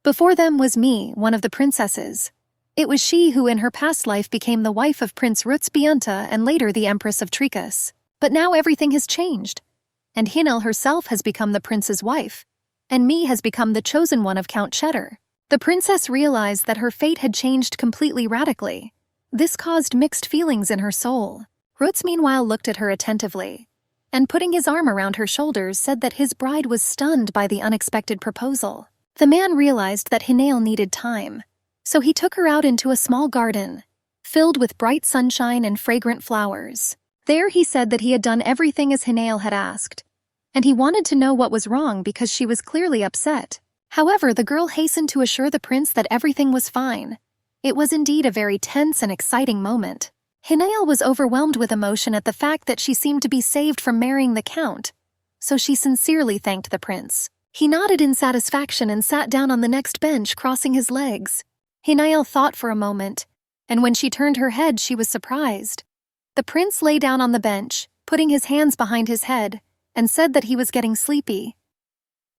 Before them was Me, one of the princesses. It was she who in her past life became the wife of Prince Rutz Bianta and later the Empress of Trikas. But now everything has changed, and Hinael herself has become the prince's wife, and Me has become the chosen one of Count Cheddar. The princess realized that her fate had changed completely radically. This caused mixed feelings in her soul. Rutz meanwhile looked at her attentively, and putting his arm around her shoulders said that his bride was stunned by the unexpected proposal. The man realized that Hinael needed time, so he took her out into a small garden, filled with bright sunshine and fragrant flowers. There he said that he had done everything as Hinael had asked, and he wanted to know what was wrong because she was clearly upset. However, the girl hastened to assure the prince that everything was fine. It was indeed a very tense and exciting moment. Hinael was overwhelmed with emotion at the fact that she seemed to be saved from marrying the Count, so she sincerely thanked the prince. He nodded in satisfaction and sat down on the next bench, crossing his legs. Hinael thought for a moment, and when she turned her head, she was surprised. The prince lay down on the bench, putting his hands behind his head, and said that he was getting sleepy.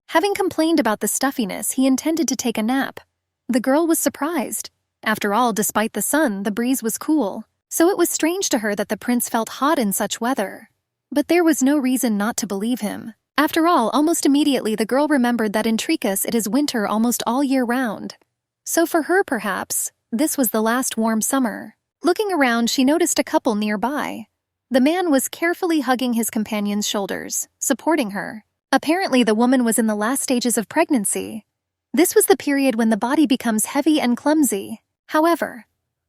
Having complained about the stuffiness, he intended to take a nap. The girl was surprised. After all, despite the sun, the breeze was cool, so it was strange to her that the prince felt hot in such weather. But there was no reason not to believe him. After all, almost immediately the girl remembered that in Trikas it is winter almost all year round. So for her, perhaps, this was the last warm summer. Looking around, she noticed a couple nearby. The man was carefully hugging his companion's shoulders, supporting her. Apparently, the woman was in the last stages of pregnancy. This was the period when the body becomes heavy and clumsy. However,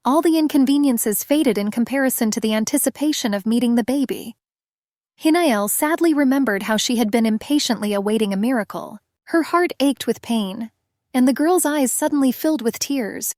all the inconveniences faded in comparison to the anticipation of meeting the baby. Hinael sadly remembered how she had been impatiently awaiting a miracle. Her heart ached with pain, and the girl's eyes suddenly filled with tears.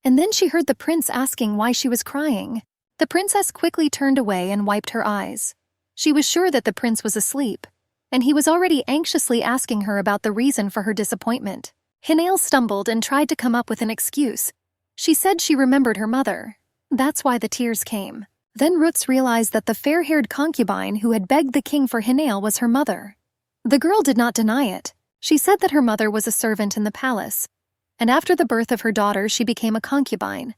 And then she heard the prince asking why she was crying. The princess quickly turned away and wiped her eyes. She was sure that the prince was asleep, and he was already anxiously asking her about the reason for her disappointment. Hinael stumbled and tried to come up with an excuse. She said she remembered her mother. That's why the tears came. Then Rutz realized that the fair-haired concubine who had begged the king for Hinael was her mother. The girl did not deny it. She said that her mother was a servant in the palace, and after the birth of her daughter she became a concubine.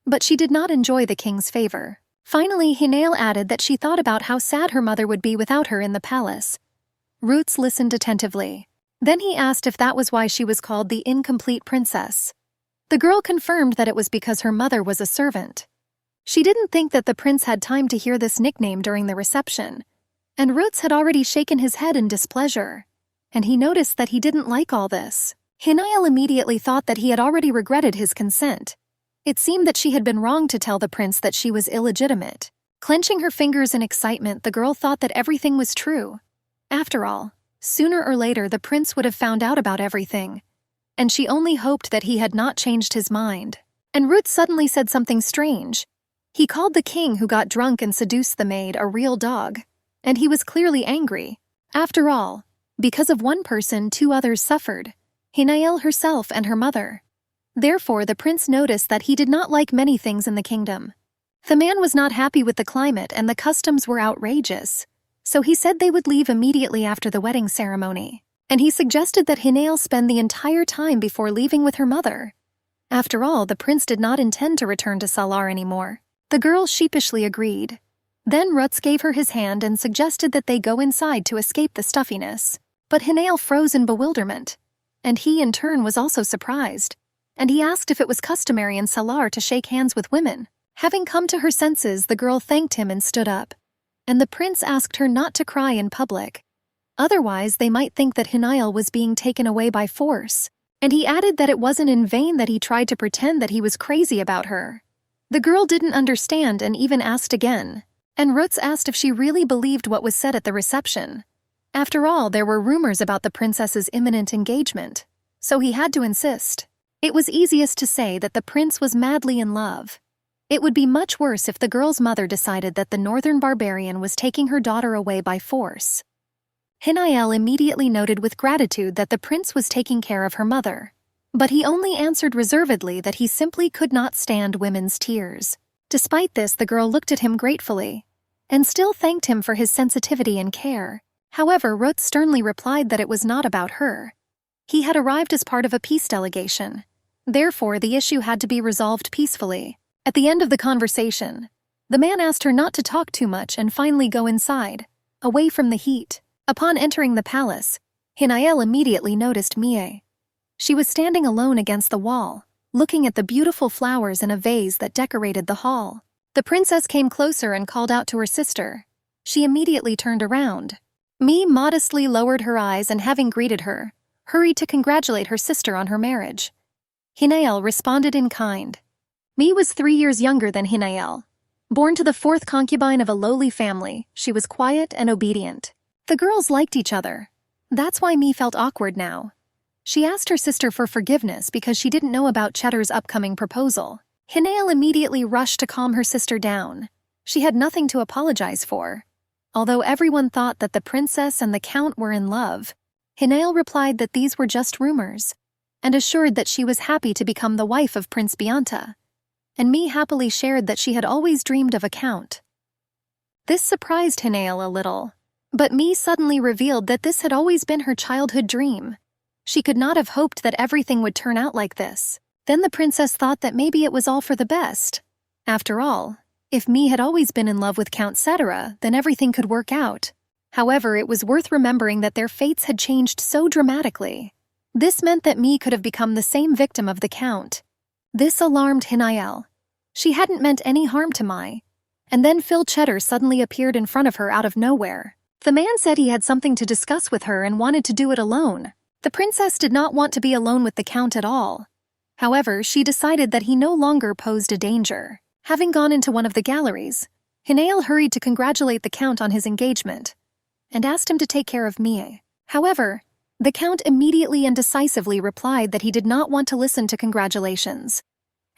But she did not enjoy the king's favor. Finally, Hinael added that she thought about how sad her mother would be without her in the palace. Rutz listened attentively. Then he asked if that was why she was called the incomplete princess. The girl confirmed that it was because her mother was a servant. She didn't think that the prince had time to hear this nickname during the reception, and Rutz had already shaken his head in displeasure, and he noticed that he didn't like all this. Hinael immediately thought that he had already regretted his consent. It seemed that she had been wrong to tell the prince that she was illegitimate. Clenching her fingers in excitement, the girl thought that everything was true. After all, sooner or later the prince would have found out about everything, and she only hoped that he had not changed his mind. And Rutz suddenly said something strange. He called the king who got drunk and seduced the maid a real dog, and he was clearly angry. After all, because of one person, two others suffered, Hinael herself and her mother. Therefore, the prince noticed that he did not like many things in the kingdom. The man was not happy with the climate and the customs were outrageous, so he said they would leave immediately after the wedding ceremony, and he suggested that Hinael spend the entire time before leaving with her mother. After all, the prince did not intend to return to Salar anymore. The girl sheepishly agreed. Then Rutz gave her his hand and suggested that they go inside to escape the stuffiness. But Hinael froze in bewilderment. and he in turn was also surprised. And he asked if it was customary in Salar to shake hands with women. Having come to her senses, the girl thanked him and stood up. And the prince asked her not to cry in public. Otherwise, they might think that Hinael was being taken away by force. And he added that it wasn't in vain that he tried to pretend that he was crazy about her. The girl didn't understand and even asked again. And Rutz asked if she really believed what was said at the reception. After all, there were rumors about the princess's imminent engagement. So he had to insist. It was easiest to say that the prince was madly in love. It would be much worse if the girl's mother decided that the northern barbarian was taking her daughter away by force. Hinael immediately noted with gratitude that the prince was taking care of her mother. But he only answered reservedly that he simply could not stand women's tears. Despite this, the girl looked at him gratefully, and still thanked him for his sensitivity and care. However, Rutz sternly replied that it was not about her. He had arrived as part of a peace delegation. Therefore, the issue had to be resolved peacefully. At the end of the conversation, the man asked her not to talk too much and finally go inside, away from the heat. Upon entering the palace, Hinael immediately noticed Mie. She was standing alone against the wall, looking at the beautiful flowers in a vase that decorated the hall. The princess came closer and called out to her sister. She immediately turned around. Mie modestly lowered her eyes and, having greeted her, hurried to congratulate her sister on her marriage. Hinael responded in kind. Mie was 3 years younger than Hinael. Born to the 4th concubine of a lowly family, she was quiet and obedient. The girls liked each other. That's why Mie felt awkward now. She asked her sister for forgiveness because she didn't know about Cheddar's upcoming proposal. Hinael immediately rushed to calm her sister down. She had nothing to apologize for. Although everyone thought that the princess and the count were in love, Hinael replied that these were just rumors, and assured that she was happy to become the wife of Prince Bianta. And Mie happily shared that she had always dreamed of a count. This surprised Hinael a little, but Mie suddenly revealed that this had always been her childhood dream. She could not have hoped that everything would turn out like this. Then the princess thought that maybe it was all for the best. After all, if Mie had always been in love with Count Cetera, then everything could work out. However, it was worth remembering that their fates had changed so dramatically. This meant that Mie could have become the same victim of the count. This alarmed Hinael. She hadn't meant any harm to Mie. And then Phil Cheddar suddenly appeared in front of her out of nowhere. The man said he had something to discuss with her and wanted to do it alone. The princess did not want to be alone with the count at all. However, she decided that he no longer posed a danger. Having gone into one of the galleries, Hinael hurried to congratulate the count on his engagement and asked him to take care of Mie. However, the count immediately and decisively replied that he did not want to listen to congratulations,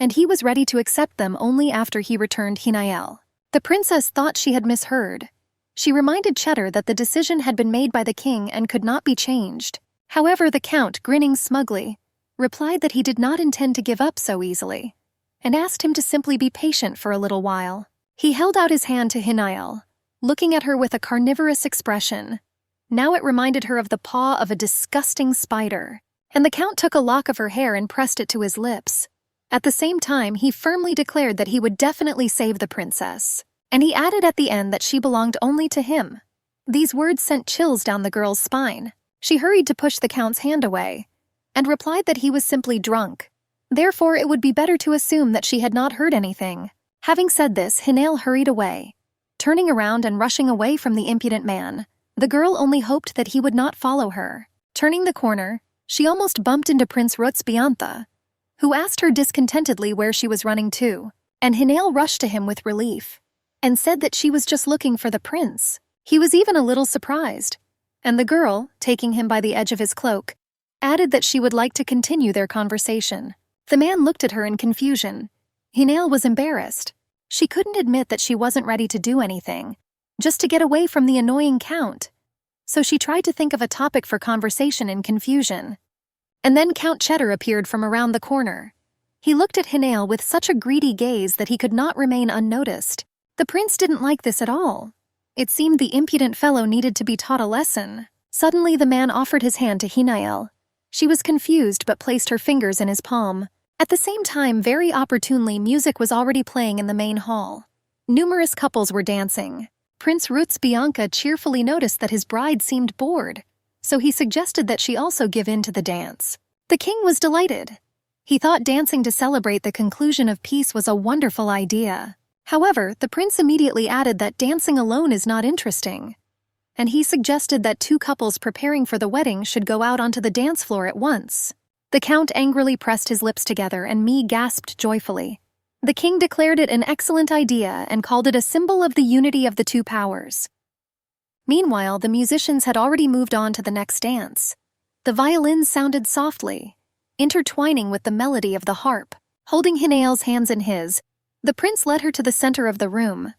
and he was ready to accept them only after he returned Hinael. The princess thought she had misheard. She reminded Cheddar that the decision had been made by the king and could not be changed. However, the count, grinning smugly, replied that he did not intend to give up so easily, and asked him to simply be patient for a little while. He held out his hand to Hinael, looking at her with a carnivorous expression. Now it reminded her of the paw of a disgusting spider, and the count took a lock of her hair and pressed it to his lips. At the same time, he firmly declared that he would definitely save the princess, and he added at the end that she belonged only to him. These words sent chills down the girl's spine. She hurried to push the count's hand away, and replied that he was simply drunk. Therefore, it would be better to assume that she had not heard anything. Having said this, Hinael hurried away. Turning around and rushing away from the impudent man, the girl only hoped that he would not follow her. Turning the corner, she almost bumped into Prince Rutz Biantha, who asked her discontentedly where she was running to, and Hinael rushed to him with relief, and said that she was just looking for the prince. He was even a little surprised, and the girl, taking him by the edge of his cloak, added that she would like to continue their conversation. The man looked at her in confusion. Hinael was embarrassed. She couldn't admit that she wasn't ready to do anything, just to get away from the annoying count. So she tried to think of a topic for conversation in confusion. And then Count Cheddar appeared from around the corner. He looked at Hinael with such a greedy gaze that he could not remain unnoticed. The prince didn't like this at all. It seemed the impudent fellow needed to be taught a lesson. Suddenly the man offered his hand to Hinael. She was confused but placed her fingers in his palm. At the same time, very opportunely, music was already playing in the main hall. Numerous couples were dancing. Prince Rutz Bianca cheerfully noticed that his bride seemed bored, so he suggested that she also give in to the dance. The king was delighted. He thought dancing to celebrate the conclusion of peace was a wonderful idea. However, the prince immediately added that dancing alone is not interesting, and he suggested that two couples preparing for the wedding should go out onto the dance floor at once. The count angrily pressed his lips together and Mi gasped joyfully. The king declared it an excellent idea and called it a symbol of the unity of the two powers. Meanwhile, the musicians had already moved on to the next dance. The violins sounded softly, intertwining with the melody of the harp. Holding Hinael's hands in his, the prince led her to the center of the room.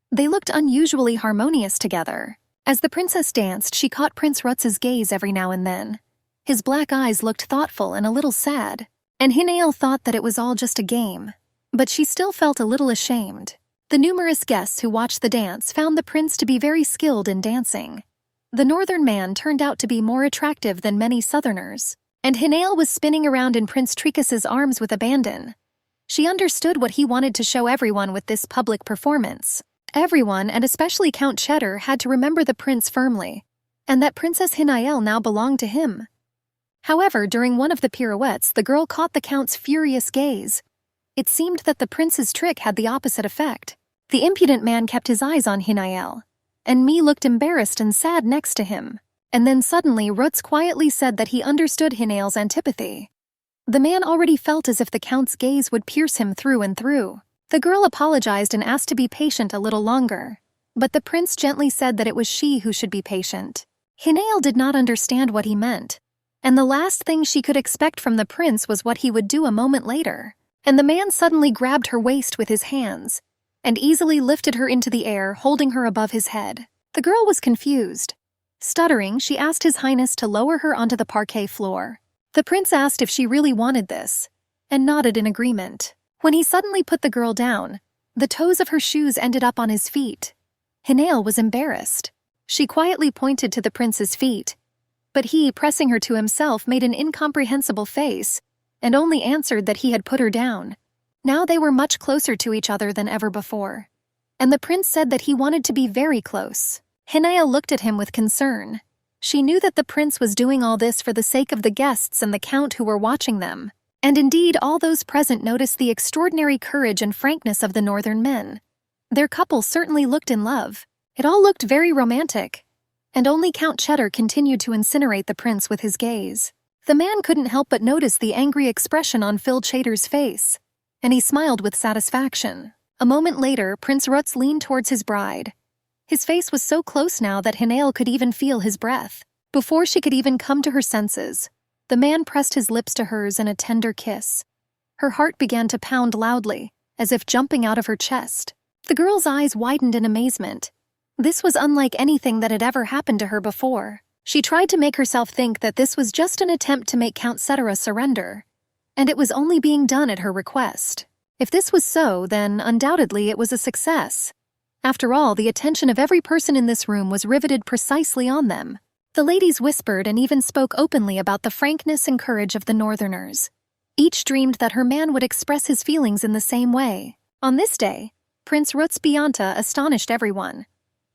They looked unusually harmonious together. As the princess danced, she caught Prince Rutz's gaze every now and then. His black eyes looked thoughtful and a little sad, and Hinael thought that it was all just a game. But she still felt a little ashamed. The numerous guests who watched the dance found the prince to be very skilled in dancing. The northern man turned out to be more attractive than many southerners, and Hinael was spinning around in Prince Tricas's arms with abandon. She understood what he wanted to show everyone with this public performance. Everyone, and especially Count Cheddar, had to remember the prince firmly, and that Princess Hinael now belonged to him. However, during one of the pirouettes, the girl caught the count's furious gaze. It seemed that the prince's trick had the opposite effect. The impudent man kept his eyes on Hinael, and Mi looked embarrassed and sad next to him. And then suddenly Rutz quietly said that he understood Hinael's antipathy. The man already felt as if the count's gaze would pierce him through and through. The girl apologized and asked to be patient a little longer, but the prince gently said that it was she who should be patient. Hinael did not understand what he meant, and the last thing she could expect from the prince was what he would do a moment later. And the man suddenly grabbed her waist with his hands and easily lifted her into the air, holding her above his head. The girl was confused. Stuttering, she asked His Highness to lower her onto the parquet floor. The prince asked if she really wanted this, and nodded in agreement. When he suddenly put the girl down, the toes of her shoes ended up on his feet. Hinael was embarrassed. She quietly pointed to the prince's feet, but he, pressing her to himself, made an incomprehensible face and only answered that he had put her down. Now they were much closer to each other than ever before, and the prince said that he wanted to be very close. Hinael looked at him with concern. She knew that the prince was doing all this for the sake of the guests and the count who were watching them, and indeed all those present noticed the extraordinary courage and frankness of the northern men. Their couple certainly looked in love. It all looked very romantic, and only Count Cheddar continued to incinerate the prince with his gaze. The man couldn't help but notice the angry expression on Phil Cheddar's face, and he smiled with satisfaction. A moment later, Prince Rutz leaned towards his bride. His face was so close now that Hinael could even feel his breath. Before she could even come to her senses, the man pressed his lips to hers in a tender kiss. Her heart began to pound loudly, as if jumping out of her chest. The girl's eyes widened in amazement. This was unlike anything that had ever happened to her before. She tried to make herself think that this was just an attempt to make Count Cetera surrender, and it was only being done at her request. If this was so, then undoubtedly it was a success. After all, the attention of every person in this room was riveted precisely on them. The ladies whispered and even spoke openly about the frankness and courage of the northerners. Each dreamed that her man would express his feelings in the same way. On this day, Prince Rutz Bianta astonished everyone.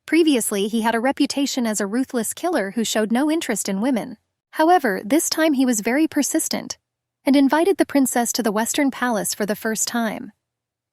Previously, he had a reputation as a ruthless killer who showed no interest in women. However, this time he was very persistent and invited the princess to the Western Palace for the first time.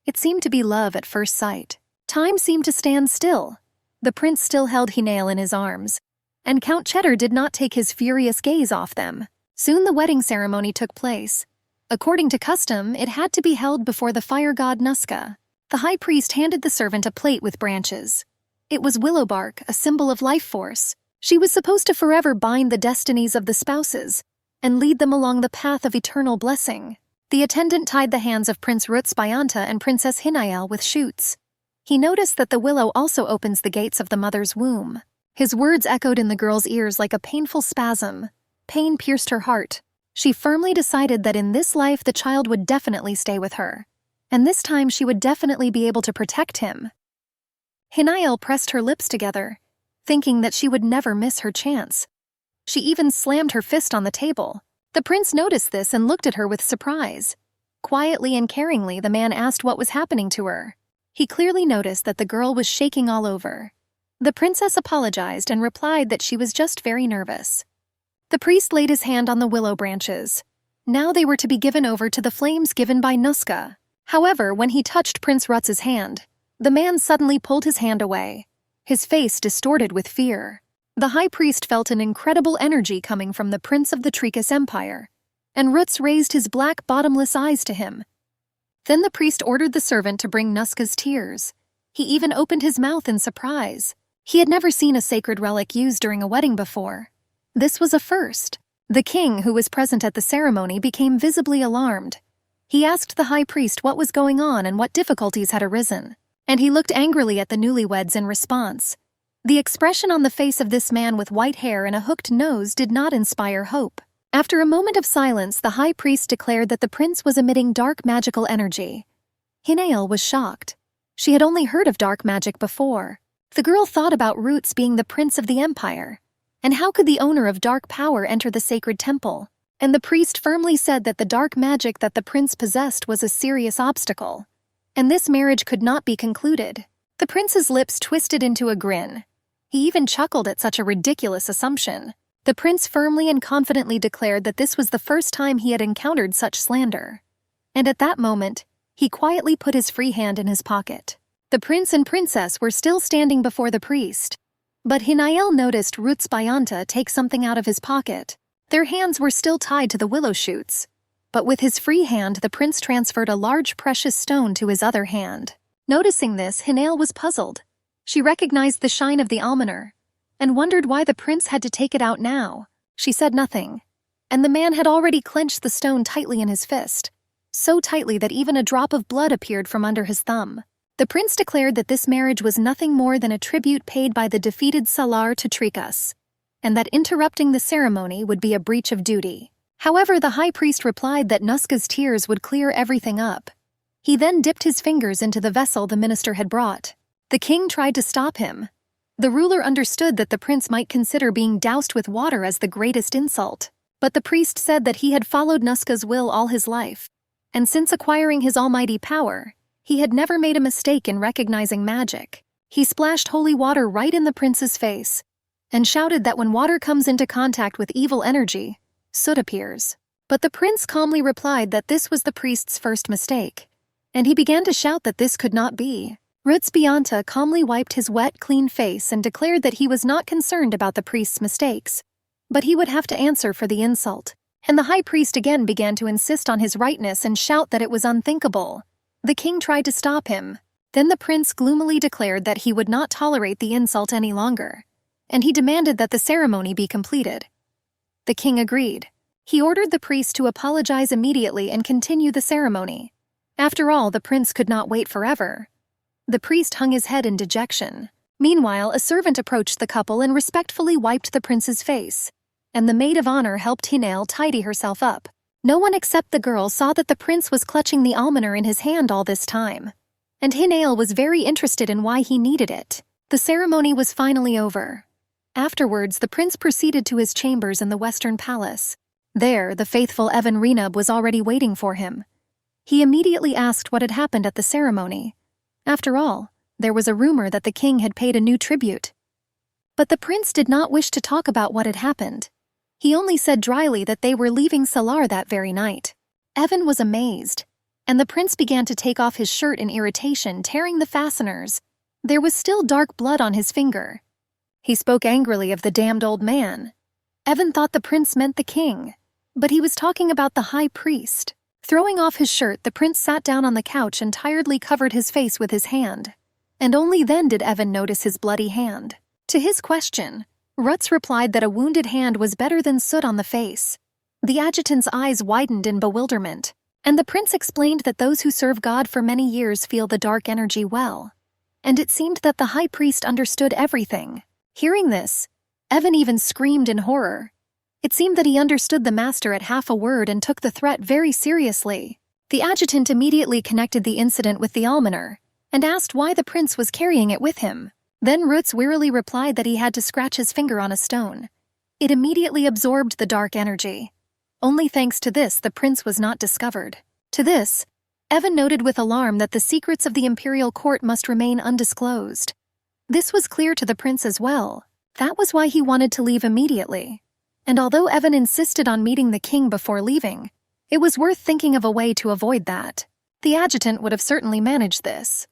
It seemed to be love at first sight. Time seemed to stand still. The prince still held Hinael in his arms, and Count Cheddar did not take his furious gaze off them. Soon the wedding ceremony took place. According to custom, it had to be held before the fire god Nuska. The high priest handed the servant a plate with branches. It was willow bark, a symbol of life force. She was supposed to forever bind the destinies of the spouses and lead them along the path of eternal blessing. The attendant tied the hands of Prince Rutz Bianta and Princess Hinael with shoots. He noticed that the willow also opens the gates of the mother's womb. His words echoed in the girl's ears like a painful spasm. Pain pierced her heart. She firmly decided that in this life the child would definitely stay with her, and this time she would definitely be able to protect him. Hinael pressed her lips together, thinking that she would never miss her chance. She even slammed her fist on the table. The prince noticed this and looked at her with surprise. Quietly and caringly, the man asked what was happening to her. He clearly noticed that the girl was shaking all over. The princess apologized and replied that she was just very nervous. The priest laid his hand on the willow branches. Now they were to be given over to the flames given by Nuska. However, when he touched Prince Rutz's hand, the man suddenly pulled his hand away, his face distorted with fear. The high priest felt an incredible energy coming from the prince of the Trikas Empire, and Rutz raised his black, bottomless eyes to him. Then the priest ordered the servant to bring Nuska's tears. He even opened his mouth in surprise. He had never seen a sacred relic used during a wedding before. This was a first. The king, who was present at the ceremony, became visibly alarmed. He asked the high priest what was going on and what difficulties had arisen, and he looked angrily at the newlyweds in response. The expression on the face of this man with white hair and a hooked nose did not inspire hope. After a moment of silence, the high priest declared that the prince was emitting dark magical energy. Hinael was shocked. She had only heard of dark magic before. The girl thought about Roots being the prince of the empire. And how could the owner of dark power enter the sacred temple? And the priest firmly said that the dark magic that the prince possessed was a serious obstacle, and this marriage could not be concluded. The prince's lips twisted into a grin. He even chuckled at such a ridiculous assumption. The prince firmly and confidently declared that this was the first time he had encountered such slander. And at that moment, he quietly put his free hand in his pocket. The prince and princess were still standing before the priest, but Hinael noticed Roots Bayanta take something out of his pocket. Their hands were still tied to the willow shoots, but with his free hand the prince transferred a large precious stone to his other hand. Noticing this, Hinael was puzzled. She recognized the shine of the almoner, and wondered why the prince had to take it out now. She said nothing, and the man had already clenched the stone tightly in his fist, so tightly that even a drop of blood appeared from under his thumb. The prince declared that this marriage was nothing more than a tribute paid by the defeated Salar to Trikas, and that interrupting the ceremony would be a breach of duty. However, the high priest replied that Nuska's tears would clear everything up. He then dipped his fingers into the vessel the minister had brought. The king tried to stop him. The ruler understood that the prince might consider being doused with water as the greatest insult, but the priest said that he had followed Nuska's will all his life, and since acquiring his almighty power, he had never made a mistake in recognizing magic. He splashed holy water right in the prince's face, and shouted that when water comes into contact with evil energy, soot appears. But the prince calmly replied that this was the priest's first mistake, and he began to shout that this could not be. Roots Bayanta calmly wiped his wet, clean face and declared that he was not concerned about the priest's mistakes, but he would have to answer for the insult. And the high priest again began to insist on his rightness and shout that it was unthinkable. The king tried to stop him. Then the prince gloomily declared that he would not tolerate the insult any longer, and he demanded that the ceremony be completed. The king agreed. He ordered the priest to apologize immediately and continue the ceremony. After all, the prince could not wait forever. The priest hung his head in dejection. Meanwhile, a servant approached the couple and respectfully wiped the prince's face, and the maid of honor helped Hinael tidy herself up. No one except the girl saw that the prince was clutching the almoner in his hand all this time, and Hinael was very interested in why he needed it. The ceremony was finally over. Afterwards, the prince proceeded to his chambers in the Western Palace. There, the faithful Evan Renub was already waiting for him. He immediately asked what had happened at the ceremony. After all, there was a rumor that the king had paid a new tribute. But the prince did not wish to talk about what had happened. He only said dryly that they were leaving Salar that very night. Evan was amazed, and the prince began to take off his shirt in irritation, tearing the fasteners. There was still dark blood on his finger. He spoke angrily of the damned old man. Evan thought the prince meant the king, but he was talking about the high priest. Throwing off his shirt, the prince sat down on the couch and tiredly covered his face with his hand, and only then did Evan notice his bloody hand. To his question, Rutz replied that a wounded hand was better than soot on the face. The adjutant's eyes widened in bewilderment, and the prince explained that those who serve God for many years feel the dark energy well. And it seemed that the high priest understood everything. Hearing this, Evan even screamed in horror. It seemed that he understood the master at half a word and took the threat very seriously. The adjutant immediately connected the incident with the almoner, and asked why the prince was carrying it with him. Then Roots wearily replied that he had to scratch his finger on a stone. It immediately absorbed the dark energy. Only thanks to this the prince was not discovered. To this, Evan noted with alarm that the secrets of the imperial court must remain undisclosed. This was clear to the prince as well. That was why he wanted to leave immediately. And although Evan insisted on meeting the king before leaving, it was worth thinking of a way to avoid that. The adjutant would have certainly managed this.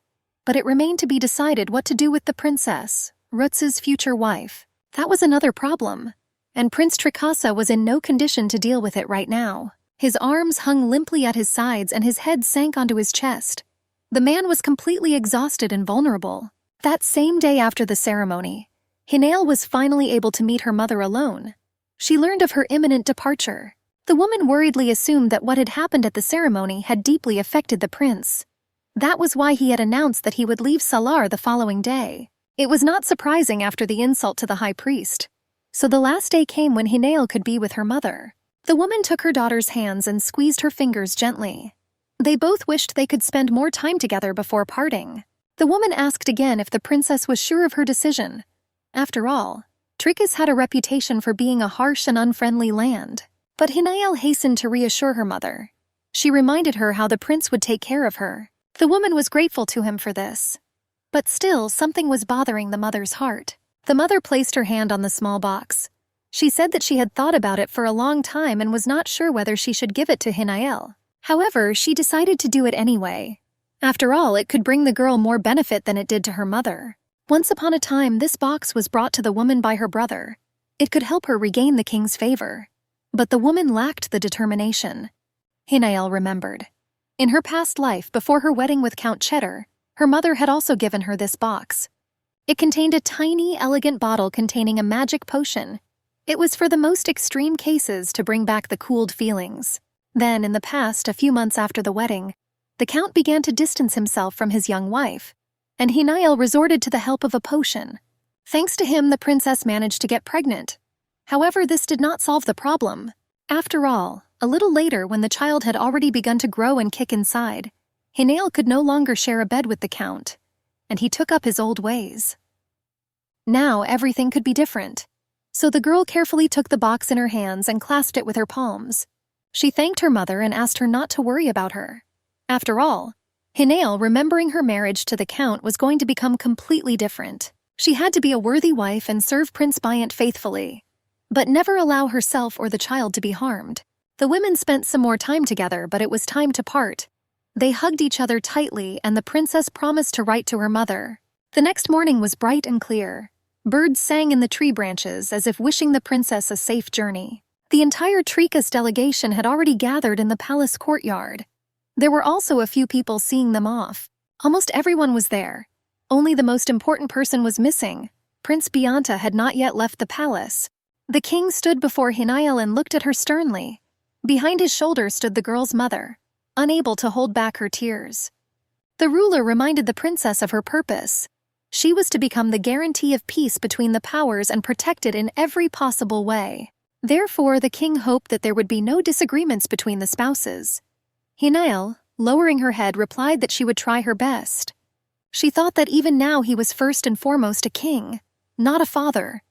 But it remained to be decided what to do with the princess, Rutz's future wife. That was another problem, and Prince Trikasa was in no condition to deal with it right now. His arms hung limply at his sides and his head sank onto his chest. The man was completely exhausted and vulnerable. That same day after the ceremony, Hinael was finally able to meet her mother alone. She learned of her imminent departure. The woman worriedly assumed that what had happened at the ceremony had deeply affected the prince. That was why he had announced that he would leave Salar the following day. It was not surprising after the insult to the high priest. So the last day came when Hinael could be with her mother. The woman took her daughter's hands and squeezed her fingers gently. They both wished they could spend more time together before parting. The woman asked again if the princess was sure of her decision. After all, Trikis had a reputation for being a harsh and unfriendly land. But Hinael hastened to reassure her mother. She reminded her how the prince would take care of her. The woman was grateful to him for this. But still, something was bothering the mother's heart. The mother placed her hand on the small box. She said that she had thought about it for a long time and was not sure whether she should give it to Hinael. However, she decided to do it anyway. After all, it could bring the girl more benefit than it did to her mother. Once upon a time, this box was brought to the woman by her brother. It could help her regain the king's favor. But the woman lacked the determination. Hinael remembered. In her past life, before her wedding with Count Cheddar, her mother had also given her this box. It contained a tiny, elegant bottle containing a magic potion. It was for the most extreme cases to bring back the cooled feelings. Then, in the past, a few months after the wedding, the Count began to distance himself from his young wife, and Hinael resorted to the help of a potion. Thanks to him, the princess managed to get pregnant. However, this did not solve the problem. After all, a little later, when the child had already begun to grow and kick inside, Hinael could no longer share a bed with the Count, and he took up his old ways. Now everything could be different. So the girl carefully took the box in her hands and clasped it with her palms. She thanked her mother and asked her not to worry about her. After all, Hinael, remembering her marriage to the Count, was going to become completely different. She had to be a worthy wife and serve Prince Bryant faithfully, but never allow herself or the child to be harmed. The women spent some more time together, but it was time to part. They hugged each other tightly, and the princess promised to write to her mother. The next morning was bright and clear. Birds sang in the tree branches as if wishing the princess a safe journey. The entire Trikas delegation had already gathered in the palace courtyard. There were also a few people seeing them off. Almost everyone was there. Only the most important person was missing. Prince Bianta had not yet left the palace. The king stood before Hinael and looked at her sternly. Behind his shoulder stood the girl's mother, unable to hold back her tears. The ruler reminded the princess of her purpose. She was to become the guarantee of peace between the powers and protect it in every possible way. Therefore, the king hoped that there would be no disagreements between the spouses. Hinael, lowering her head, replied that she would try her best. She thought that even now he was first and foremost a king, not a father.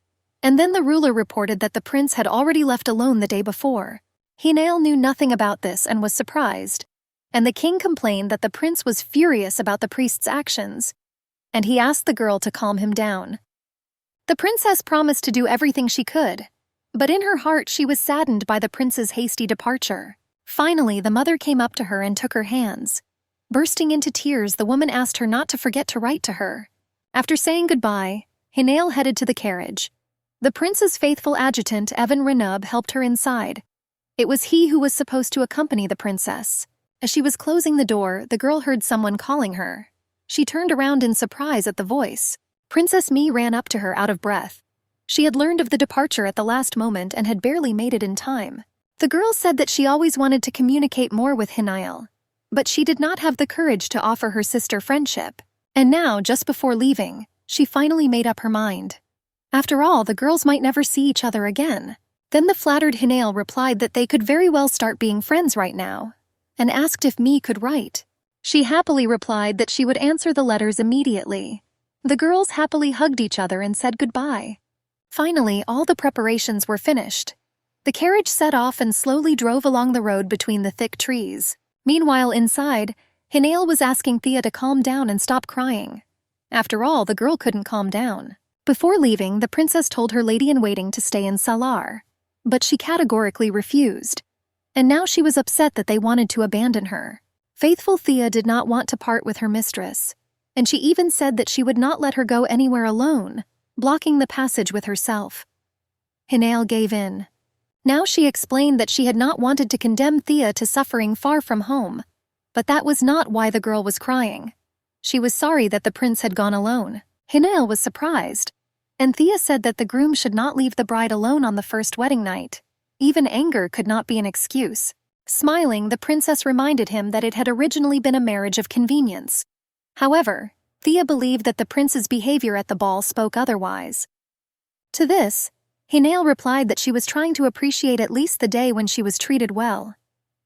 And then the ruler reported that the prince had already left alone the day before. Hinael knew nothing about this and was surprised. And the king complained that the prince was furious about the priest's actions, and he asked the girl to calm him down. The princess promised to do everything she could, but in her heart she was saddened by the prince's hasty departure. Finally, the mother came up to her and took her hands. Bursting into tears, the woman asked her not to forget to write to her. After saying goodbye, Hinael headed to the carriage. The prince's faithful adjutant, Evan Renub, helped her inside. It was he who was supposed to accompany the princess. As she was closing the door, the girl heard someone calling her. She turned around in surprise at the voice. Princess Mi ran up to her out of breath. She had learned of the departure at the last moment and had barely made it in time. The girl said that she always wanted to communicate more with Hinael, but she did not have the courage to offer her sister friendship. And now, just before leaving, she finally made up her mind. After all, the girls might never see each other again. Then the flattered Hinael replied that they could very well start being friends right now, and asked if Mi could write. She happily replied that she would answer the letters immediately. The girls happily hugged each other and said goodbye. Finally, all the preparations were finished. The carriage set off and slowly drove along the road between the thick trees. Meanwhile, inside, Hinael was asking Thea to calm down and stop crying. After all, the girl couldn't calm down. Before leaving, the princess told her lady-in-waiting to stay in Salar. but she categorically refused. And now she was upset that they wanted to abandon her. Faithful Thea did not want to part with her mistress, and she even said that she would not let her go anywhere alone, blocking the passage with herself. Hinael gave in. Now she explained that she had not wanted to condemn Thea to suffering far from home, but that was not why the girl was crying. She was sorry that the prince had gone alone. Hinael was surprised, and Thea said that the groom should not leave the bride alone on the first wedding night. Even anger could not be an excuse. Smiling, the princess reminded him that it had originally been a marriage of convenience. However, Thea believed that the prince's behavior at the ball spoke otherwise. To this, Hinael replied that she was trying to appreciate at least the day when she was treated well.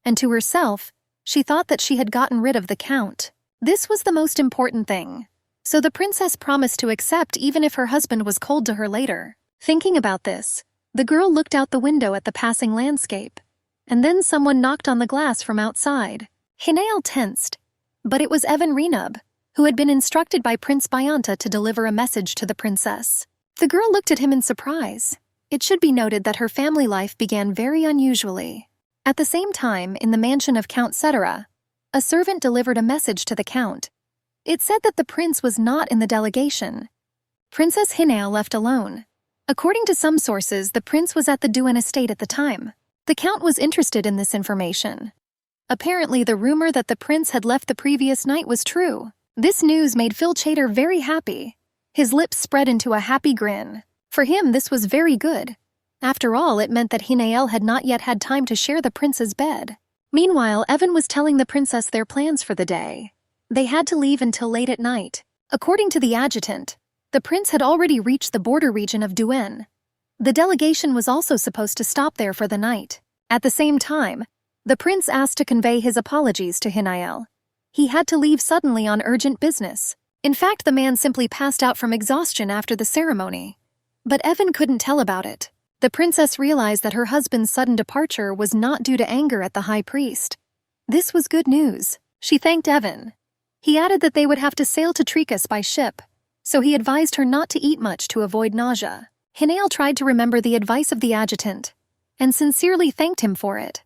And to herself, she thought that she had gotten rid of the count. This was the most important thing. So the princess promised to accept even if her husband was cold to her later. Thinking about this, the girl looked out the window at the passing landscape. And then someone knocked on the glass from outside. Hinael tensed. But it was Evan Renub, who had been instructed by Prince Bayanta to deliver a message to the princess. The girl looked at him in surprise. It should be noted that her family life began very unusually. At the same time, in the mansion of Count Cetera, a servant delivered a message to the count. It said that the prince was not in the delegation. Princess Hinael left alone. According to some sources, the prince was at the Duan estate at the time. The count was interested in this information. Apparently, the rumor that the prince had left the previous night was true. This news made Phil Chater very happy. His lips spread into a happy grin. For him, this was very good. After all, it meant that Hinael had not yet had time to share the prince's bed. Meanwhile, Evan was telling the princess their plans for the day. They had to leave until late at night. According to the adjutant, the prince had already reached the border region of Duan. The delegation was also supposed to stop there for the night. At the same time, the prince asked to convey his apologies to Hinael. He had to leave suddenly on urgent business. In fact, the man simply passed out from exhaustion after the ceremony. But Evan couldn't tell about it. The princess realized that her husband's sudden departure was not due to anger at the high priest. This was good news. She thanked Evan. He added that they would have to sail to Tricas by ship, so he advised her not to eat much to avoid nausea. Hinael tried to remember the advice of the adjutant, and sincerely thanked him for it.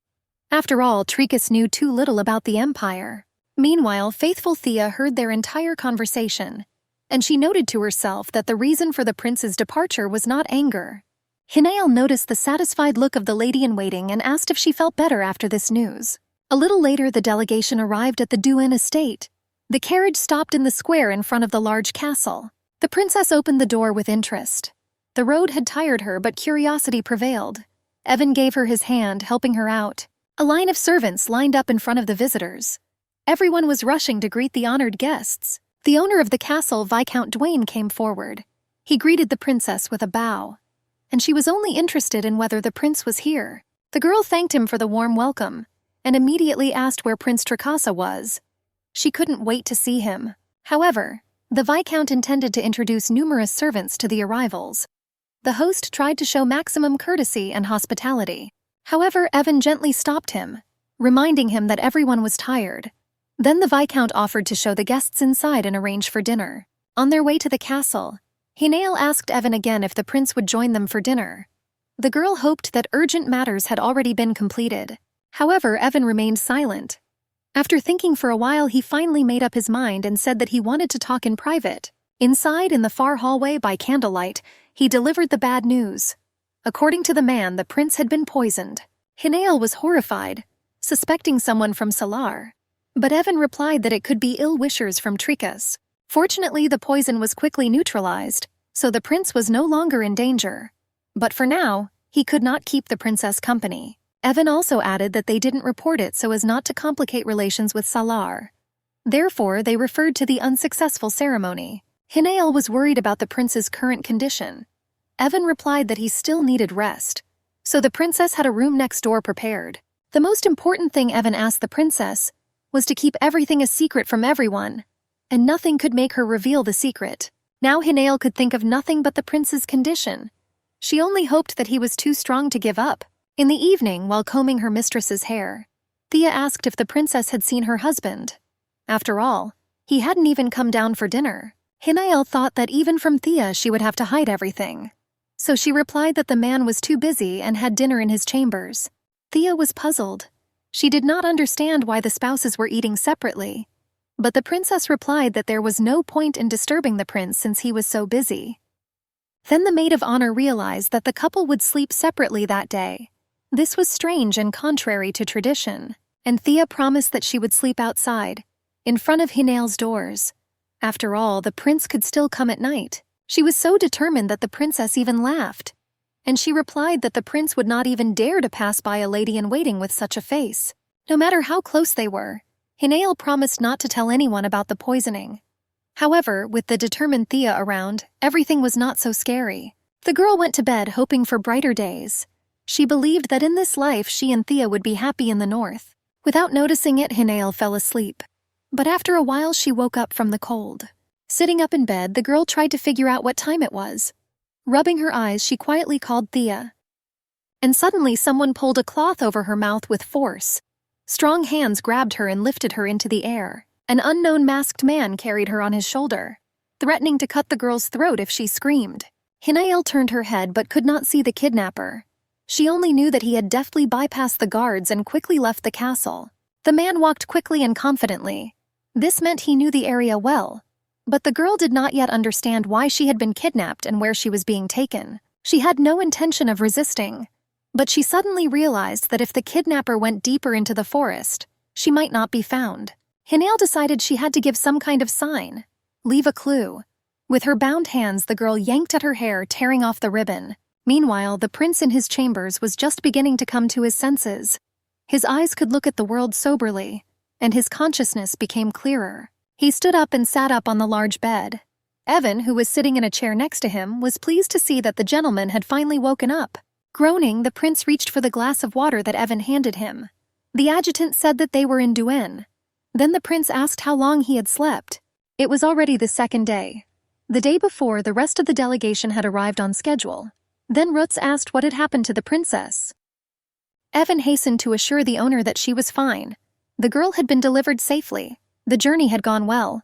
After all, Tricas knew too little about the empire. Meanwhile, faithful Thea heard their entire conversation, and she noted to herself that the reason for the prince's departure was not anger. Hinael noticed the satisfied look of the lady-in-waiting and asked if she felt better after this news. A little later, the delegation arrived at the Duan estate. The carriage stopped in the square in front of the large castle. The princess opened the door with interest. The road had tired her, but curiosity prevailed. Evan gave her his hand, helping her out. A line of servants lined up in front of the visitors. Everyone was rushing to greet the honored guests. The owner of the castle, Viscount Duane, came forward. He greeted the princess with a bow, and she was only interested in whether the prince was here. The girl thanked him for the warm welcome, and immediately asked where Prince Tricasa was. She couldn't wait to see him. However, the Viscount intended to introduce numerous servants to the arrivals. The host tried to show maximum courtesy and hospitality. However, Evan gently stopped him, reminding him that everyone was tired. Then the Viscount offered to show the guests inside and arrange for dinner. On their way to the castle, Hinael asked Evan again if the prince would join them for dinner. The girl hoped that urgent matters had already been completed. However, Evan remained silent. After thinking for a while, he finally made up his mind and said that he wanted to talk in private. Inside, in the far hallway by candlelight, he delivered the bad news. According to the man, the prince had been poisoned. Hinael was horrified, suspecting someone from Salar. But Evan replied that it could be ill-wishers from Tricas. Fortunately, the poison was quickly neutralized, so the prince was no longer in danger. But for now, he could not keep the princess company. Evan also added that they didn't report it so as not to complicate relations with Salar. Therefore, they referred to the unsuccessful ceremony. Hinael was worried about the prince's current condition. Evan replied that he still needed rest, so the princess had a room next door prepared. The most important thing Evan asked the princess was to keep everything a secret from everyone, and nothing could make her reveal the secret. Now Hinael could think of nothing but the prince's condition. She only hoped that he was too strong to give up. In the evening, while combing her mistress's hair, Thea asked if the princess had seen her husband. After all, he hadn't even come down for dinner. Hinael thought that even from Thea she would have to hide everything. so she replied that the man was too busy and had dinner in his chambers. Thea was puzzled. She did not understand why the spouses were eating separately. But the princess replied that there was no point in disturbing the prince since he was so busy. Then the maid of honor realized that the couple would sleep separately that day. This was strange and contrary to tradition, and Thea promised that she would sleep outside, in front of Hinael's doors. After all, the prince could still come at night. She was so determined that the princess even laughed, and she replied that the prince would not even dare to pass by a lady-in-waiting with such a face. No matter how close they were, Hinael promised not to tell anyone about the poisoning. However, with the determined Thea around, everything was not so scary. The girl went to bed hoping for brighter days. She believed that in this life she and Thea would be happy in the north. Without noticing it, Hinael fell asleep. But after a while she woke up from the cold. Sitting up in bed, the girl tried to figure out what time it was. Rubbing her eyes, she quietly called Thea. And suddenly someone pulled a cloth over her mouth with force. Strong hands grabbed her and lifted her into the air. An unknown masked man carried her on his shoulder, threatening to cut the girl's throat if she screamed. Hinael turned her head but could not see the kidnapper. She only knew that he had deftly bypassed the guards and quickly left the castle. The man walked quickly and confidently. This meant he knew the area well. But the girl did not yet understand why she had been kidnapped and where she was being taken. She had no intention of resisting. But she suddenly realized that if the kidnapper went deeper into the forest, she might not be found. Hinael decided she had to give some kind of sign, leave a clue. With her bound hands, the girl yanked at her hair, tearing off the ribbon. Meanwhile, the prince in his chambers was just beginning to come to his senses. His eyes could look at the world soberly, and his consciousness became clearer. He stood up and sat up on the large bed. Evan, who was sitting in a chair next to him, was pleased to see that the gentleman had finally woken up. Groaning, the prince reached for the glass of water that Evan handed him. The adjutant said that they were in Duin. Then the prince asked how long he had slept. It was already the second day. The day before, the rest of the delegation had arrived on schedule. Then Rutz asked what had happened to the princess. Evan hastened to assure the owner that she was fine. The girl had been delivered safely. The journey had gone well.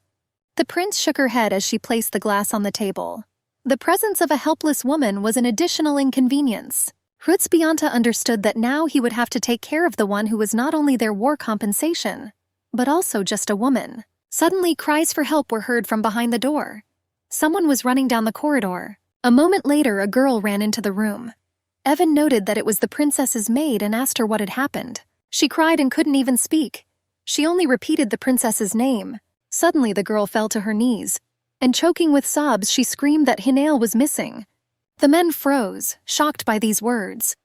The prince shook her head as she placed the glass on the table. The presence of a helpless woman was an additional inconvenience. Rutz Bianta understood that now he would have to take care of the one who was not only their war compensation, but also just a woman. Suddenly, cries for help were heard from behind the door. Someone was running down the corridor. A moment later, a girl ran into the room. Evan noted that it was the princess's maid and asked her what had happened. She cried and couldn't even speak. She only repeated the princess's name. Suddenly, the girl fell to her knees, and choking with sobs, she screamed that Hinael was missing. The men froze, shocked by these words,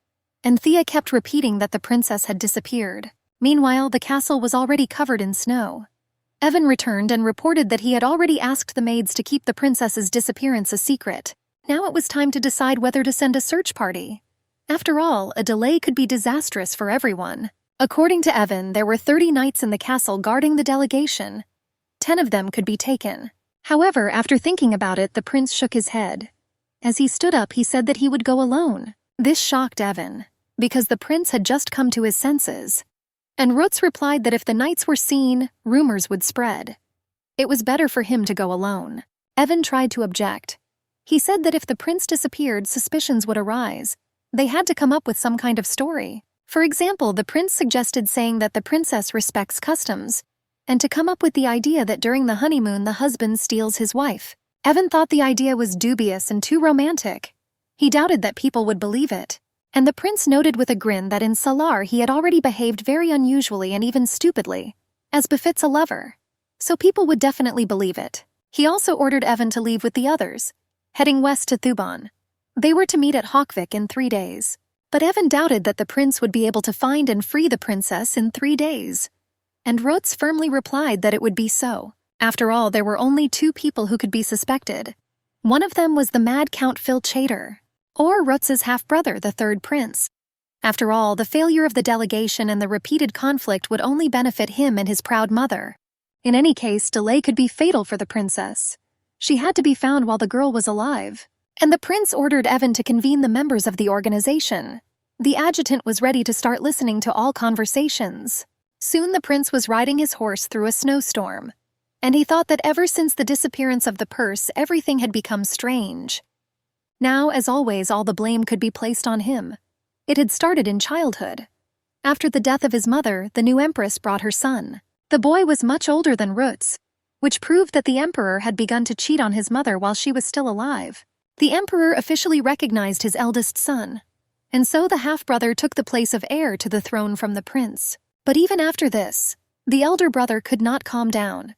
and Thea kept repeating that the princess had disappeared. Meanwhile, the castle was already covered in snow. Evan returned and reported that he had already asked the maids to keep the princess's disappearance a secret. Now it was time to decide whether to send a search party. After all, a delay could be disastrous for everyone. According to Evan, there were 30 knights in the castle guarding the delegation. 10 of them could be taken. However, after thinking about it, the prince shook his head. As he stood up, he said that he would go alone. This shocked Evan, because the prince had just come to his senses. And Rutz replied that if the knights were seen, rumors would spread. It was better for him to go alone. Evan tried to object. He said that if the prince disappeared, suspicions would arise. They had to come up with some kind of story. For example, the prince suggested saying that the princess respects customs, and to come up with the idea that during the honeymoon the husband steals his wife. Evan thought the idea was dubious and too romantic. He doubted that people would believe it. And the prince noted with a grin that in Salar he had already behaved very unusually and even stupidly, as befits a lover. So people would definitely believe it. He also ordered Evan to leave with the others, heading west to Thuban. They were to meet at Hawkvik in 3 days. But Evan doubted that the prince would be able to find and free the princess in 3 days. And Rutz firmly replied that it would be so. After all, there were only 2 people who could be suspected. One of them was the mad Count Phil Chater, or Rutz's half-brother, the 3rd prince. After all, the failure of the delegation and the repeated conflict would only benefit him and his proud mother. In any case, delay could be fatal for the princess. She had to be found while the girl was alive. And the prince ordered Evan to convene the members of the organization. The adjutant was ready to start listening to all conversations. Soon the prince was riding his horse through a snowstorm, and he thought that ever since the disappearance of the purse, everything had become strange. Now, as always, all the blame could be placed on him. It had started in childhood. After the death of his mother, the new empress brought her son. The boy was much older than Rutz, which proved that the emperor had begun to cheat on his mother while she was still alive. The emperor officially recognized his eldest son, and so the half-brother took the place of heir to the throne from the prince. But even after this, the elder brother could not calm down.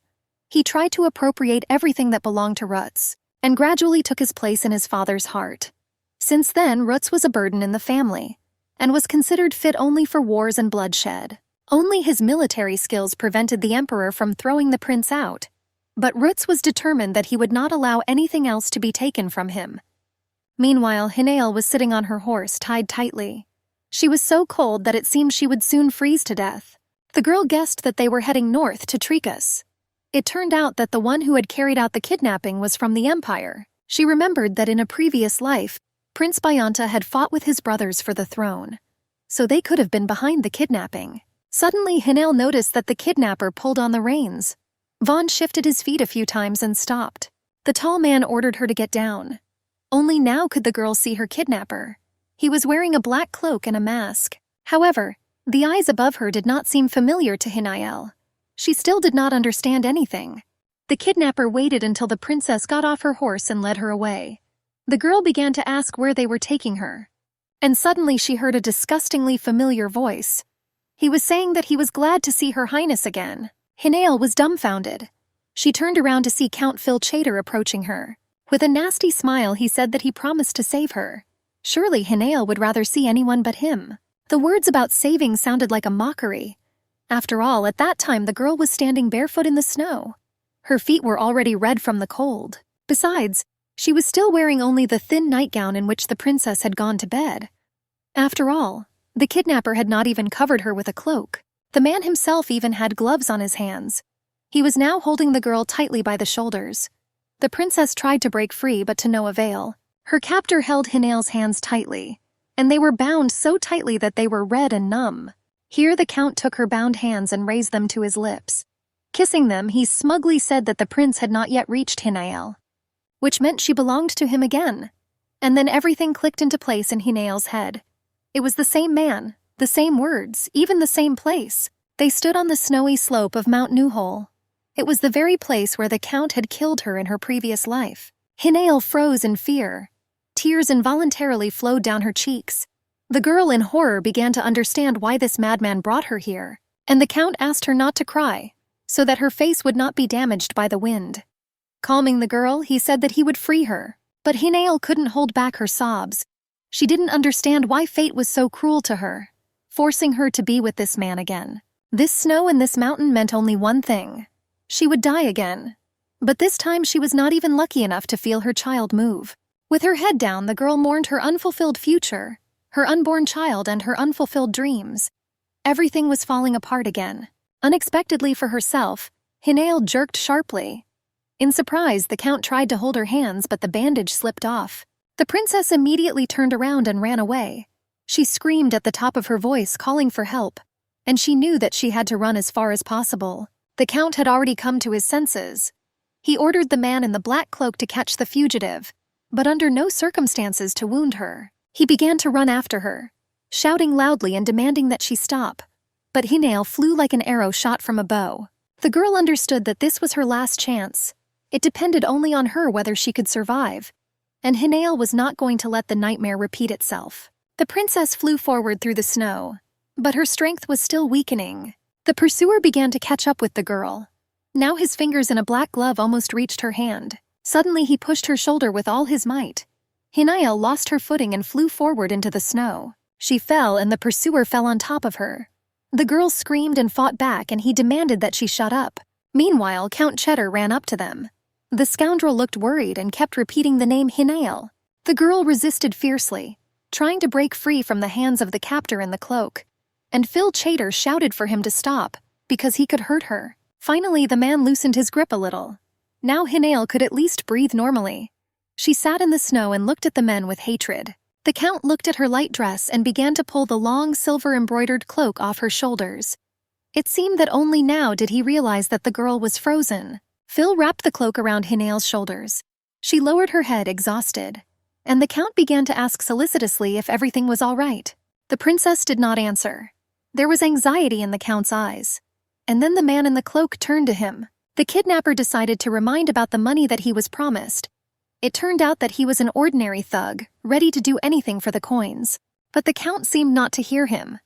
He tried to appropriate everything that belonged to Rutz, and gradually took his place in his father's heart. Since then, Rutz was a burden in the family, and was considered fit only for wars and bloodshed. Only his military skills prevented the emperor from throwing the prince out, but Rutz was determined that he would not allow anything else to be taken from him. Meanwhile, Hinael was sitting on her horse, tied tightly. She was so cold that it seemed she would soon freeze to death. The girl guessed that they were heading north to Trikas. It turned out that the one who had carried out the kidnapping was from the Empire. She remembered that in a previous life, Prince Bayanta had fought with his brothers for the throne, so they could have been behind the kidnapping. Suddenly, Hinael noticed that the kidnapper pulled on the reins. Vaughn shifted his feet a few times and stopped. The tall man ordered her to get down. Only now could the girl see her kidnapper. He was wearing a black cloak and a mask. However, the eyes above her did not seem familiar to Hinael. She still did not understand anything. The kidnapper waited until the princess got off her horse and led her away. The girl began to ask where they were taking her. And suddenly she heard a disgustingly familiar voice. He was saying that he was glad to see Her Highness again. Hinael was dumbfounded. She turned around to see Count Phil Chater approaching her. With a nasty smile, he said that he promised to save her. Surely Hinael would rather see anyone but him. The words about saving sounded like a mockery. After all, at that time the girl was standing barefoot in the snow. Her feet were already red from the cold. Besides, she was still wearing only the thin nightgown in which the princess had gone to bed. After all, the kidnapper had not even covered her with a cloak. The man himself even had gloves on his hands. He was now holding the girl tightly by the shoulders. The princess tried to break free, but to no avail. Her captor held Hinael's hands tightly, and they were bound so tightly that they were red and numb. Here the count took her bound hands and raised them to his lips. Kissing them, he smugly said that the prince had not yet reached Hinael, which meant she belonged to him again. And then everything clicked into place in Hinael's head. It was the same man, the same words, even the same place. They stood on the snowy slope of Mount Newhole. It was the very place where the count had killed her in her previous life. Hinael froze in fear. Tears involuntarily flowed down her cheeks. The girl in horror began to understand why this madman brought her here, and the count asked her not to cry, so that her face would not be damaged by the wind. Calming the girl, he said that he would free her, but Hinael couldn't hold back her sobs. She didn't understand why fate was so cruel to her, forcing her to be with this man again. This snow and this mountain meant only one thing. She would die again. But this time she was not even lucky enough to feel her child move. With her head down, the girl mourned her unfulfilled future, her unborn child and her unfulfilled dreams. Everything was falling apart again. Unexpectedly for herself, Hinael jerked sharply. In surprise, the count tried to hold her hands, but the bandage slipped off. The princess immediately turned around and ran away. She screamed at the top of her voice, calling for help, and she knew that she had to run as far as possible. The count had already come to his senses. He ordered the man in the black cloak to catch the fugitive, but under no circumstances to wound her. He began to run after her, shouting loudly and demanding that she stop. But Hinael flew like an arrow shot from a bow. The girl understood that this was her last chance. It depended only on her whether she could survive, and Hinael was not going to let the nightmare repeat itself. The princess flew forward through the snow, but her strength was still weakening. The pursuer began to catch up with the girl. Now his fingers in a black glove almost reached her hand. Suddenly he pushed her shoulder with all his might. Hinael lost her footing and flew forward into the snow. She fell and the pursuer fell on top of her. The girl screamed and fought back, and he demanded that she shut up. Meanwhile, Count Cheddar ran up to them. The scoundrel looked worried and kept repeating the name Hinael. The girl resisted fiercely, trying to break free from the hands of the captor in the cloak. And Phil Chater shouted for him to stop, because he could hurt her. Finally, the man loosened his grip a little. Now Hinael could at least breathe normally. She sat in the snow and looked at the men with hatred. The count looked at her light dress and began to pull the long silver-embroidered cloak off her shoulders. It seemed that only now did he realize that the girl was frozen. Phil wrapped the cloak around Hinael's shoulders. She lowered her head, exhausted, and the Count began to ask solicitously if everything was all right. The princess did not answer. There was anxiety in the Count's eyes. And then the man in the cloak turned to him. The kidnapper decided to remind about the money that he was promised. It turned out that he was an ordinary thug, ready to do anything for the coins. But the Count seemed not to hear him.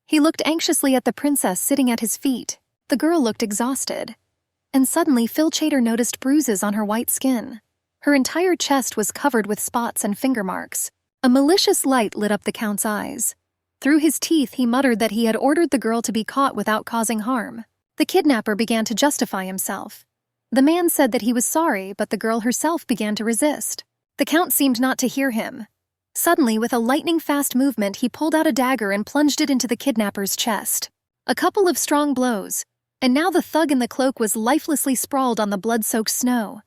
He looked anxiously at the princess sitting at his feet. The girl looked exhausted. And suddenly Phil Chater noticed bruises on her white skin. Her entire chest was covered with spots and finger marks. A malicious light lit up the Count's eyes. Through his teeth he muttered that he had ordered the girl to be caught without causing harm. The kidnapper began to justify himself. The man said that he was sorry, but the girl herself began to resist. The Count seemed not to hear him. Suddenly, with a lightning-fast movement, he pulled out a dagger and plunged it into the kidnapper's chest. A couple of strong blows, and now the thug in the cloak was lifelessly sprawled on the blood-soaked snow.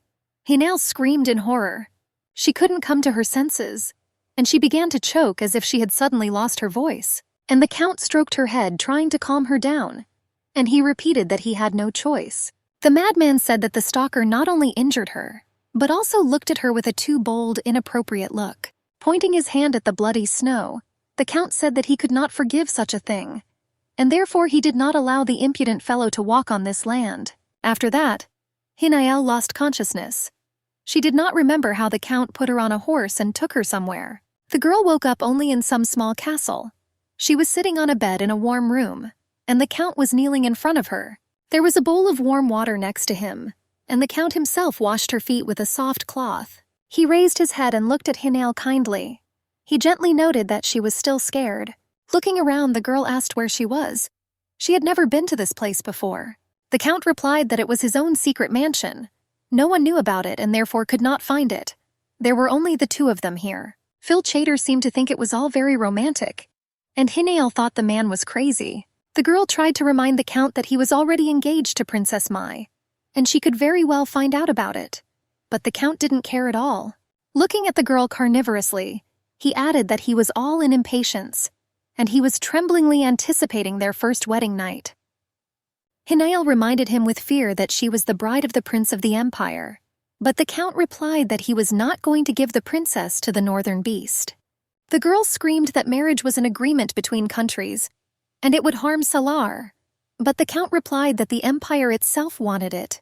He now screamed in horror. She couldn't come to her senses, and she began to choke as if she had suddenly lost her voice. And the Count stroked her head, trying to calm her down. And he repeated that he had no choice. The madman said that the stalker not only injured her, but also looked at her with a too bold, inappropriate look. Pointing his hand at the bloody snow, the Count said that he could not forgive such a thing, and therefore he did not allow the impudent fellow to walk on this land. After that, Hinael lost consciousness. She did not remember how the Count put her on a horse and took her somewhere. The girl woke up only in some small castle. She was sitting on a bed in a warm room, and the Count was kneeling in front of her. There was a bowl of warm water next to him, and the Count himself washed her feet with a soft cloth. He raised his head and looked at Hinael kindly. He gently noted that she was still scared. Looking around, the girl asked where she was. She had never been to this place before. The Count replied that it was his own secret mansion. No one knew about it and therefore could not find it. There were only the two of them here. Phil Chater seemed to think it was all very romantic, and Hinael thought the man was crazy. The girl tried to remind the Count that he was already engaged to Princess Mai, and she could very well find out about it. But the Count didn't care at all. Looking at the girl carnivorously, he added that he was all in impatience, and he was tremblingly anticipating their first wedding night. Hinael reminded him with fear that she was the bride of the Prince of the Empire, but the Count replied that he was not going to give the princess to the northern beast. The girl screamed that marriage was an agreement between countries, and it would harm Salar, but the Count replied that the Empire itself wanted it,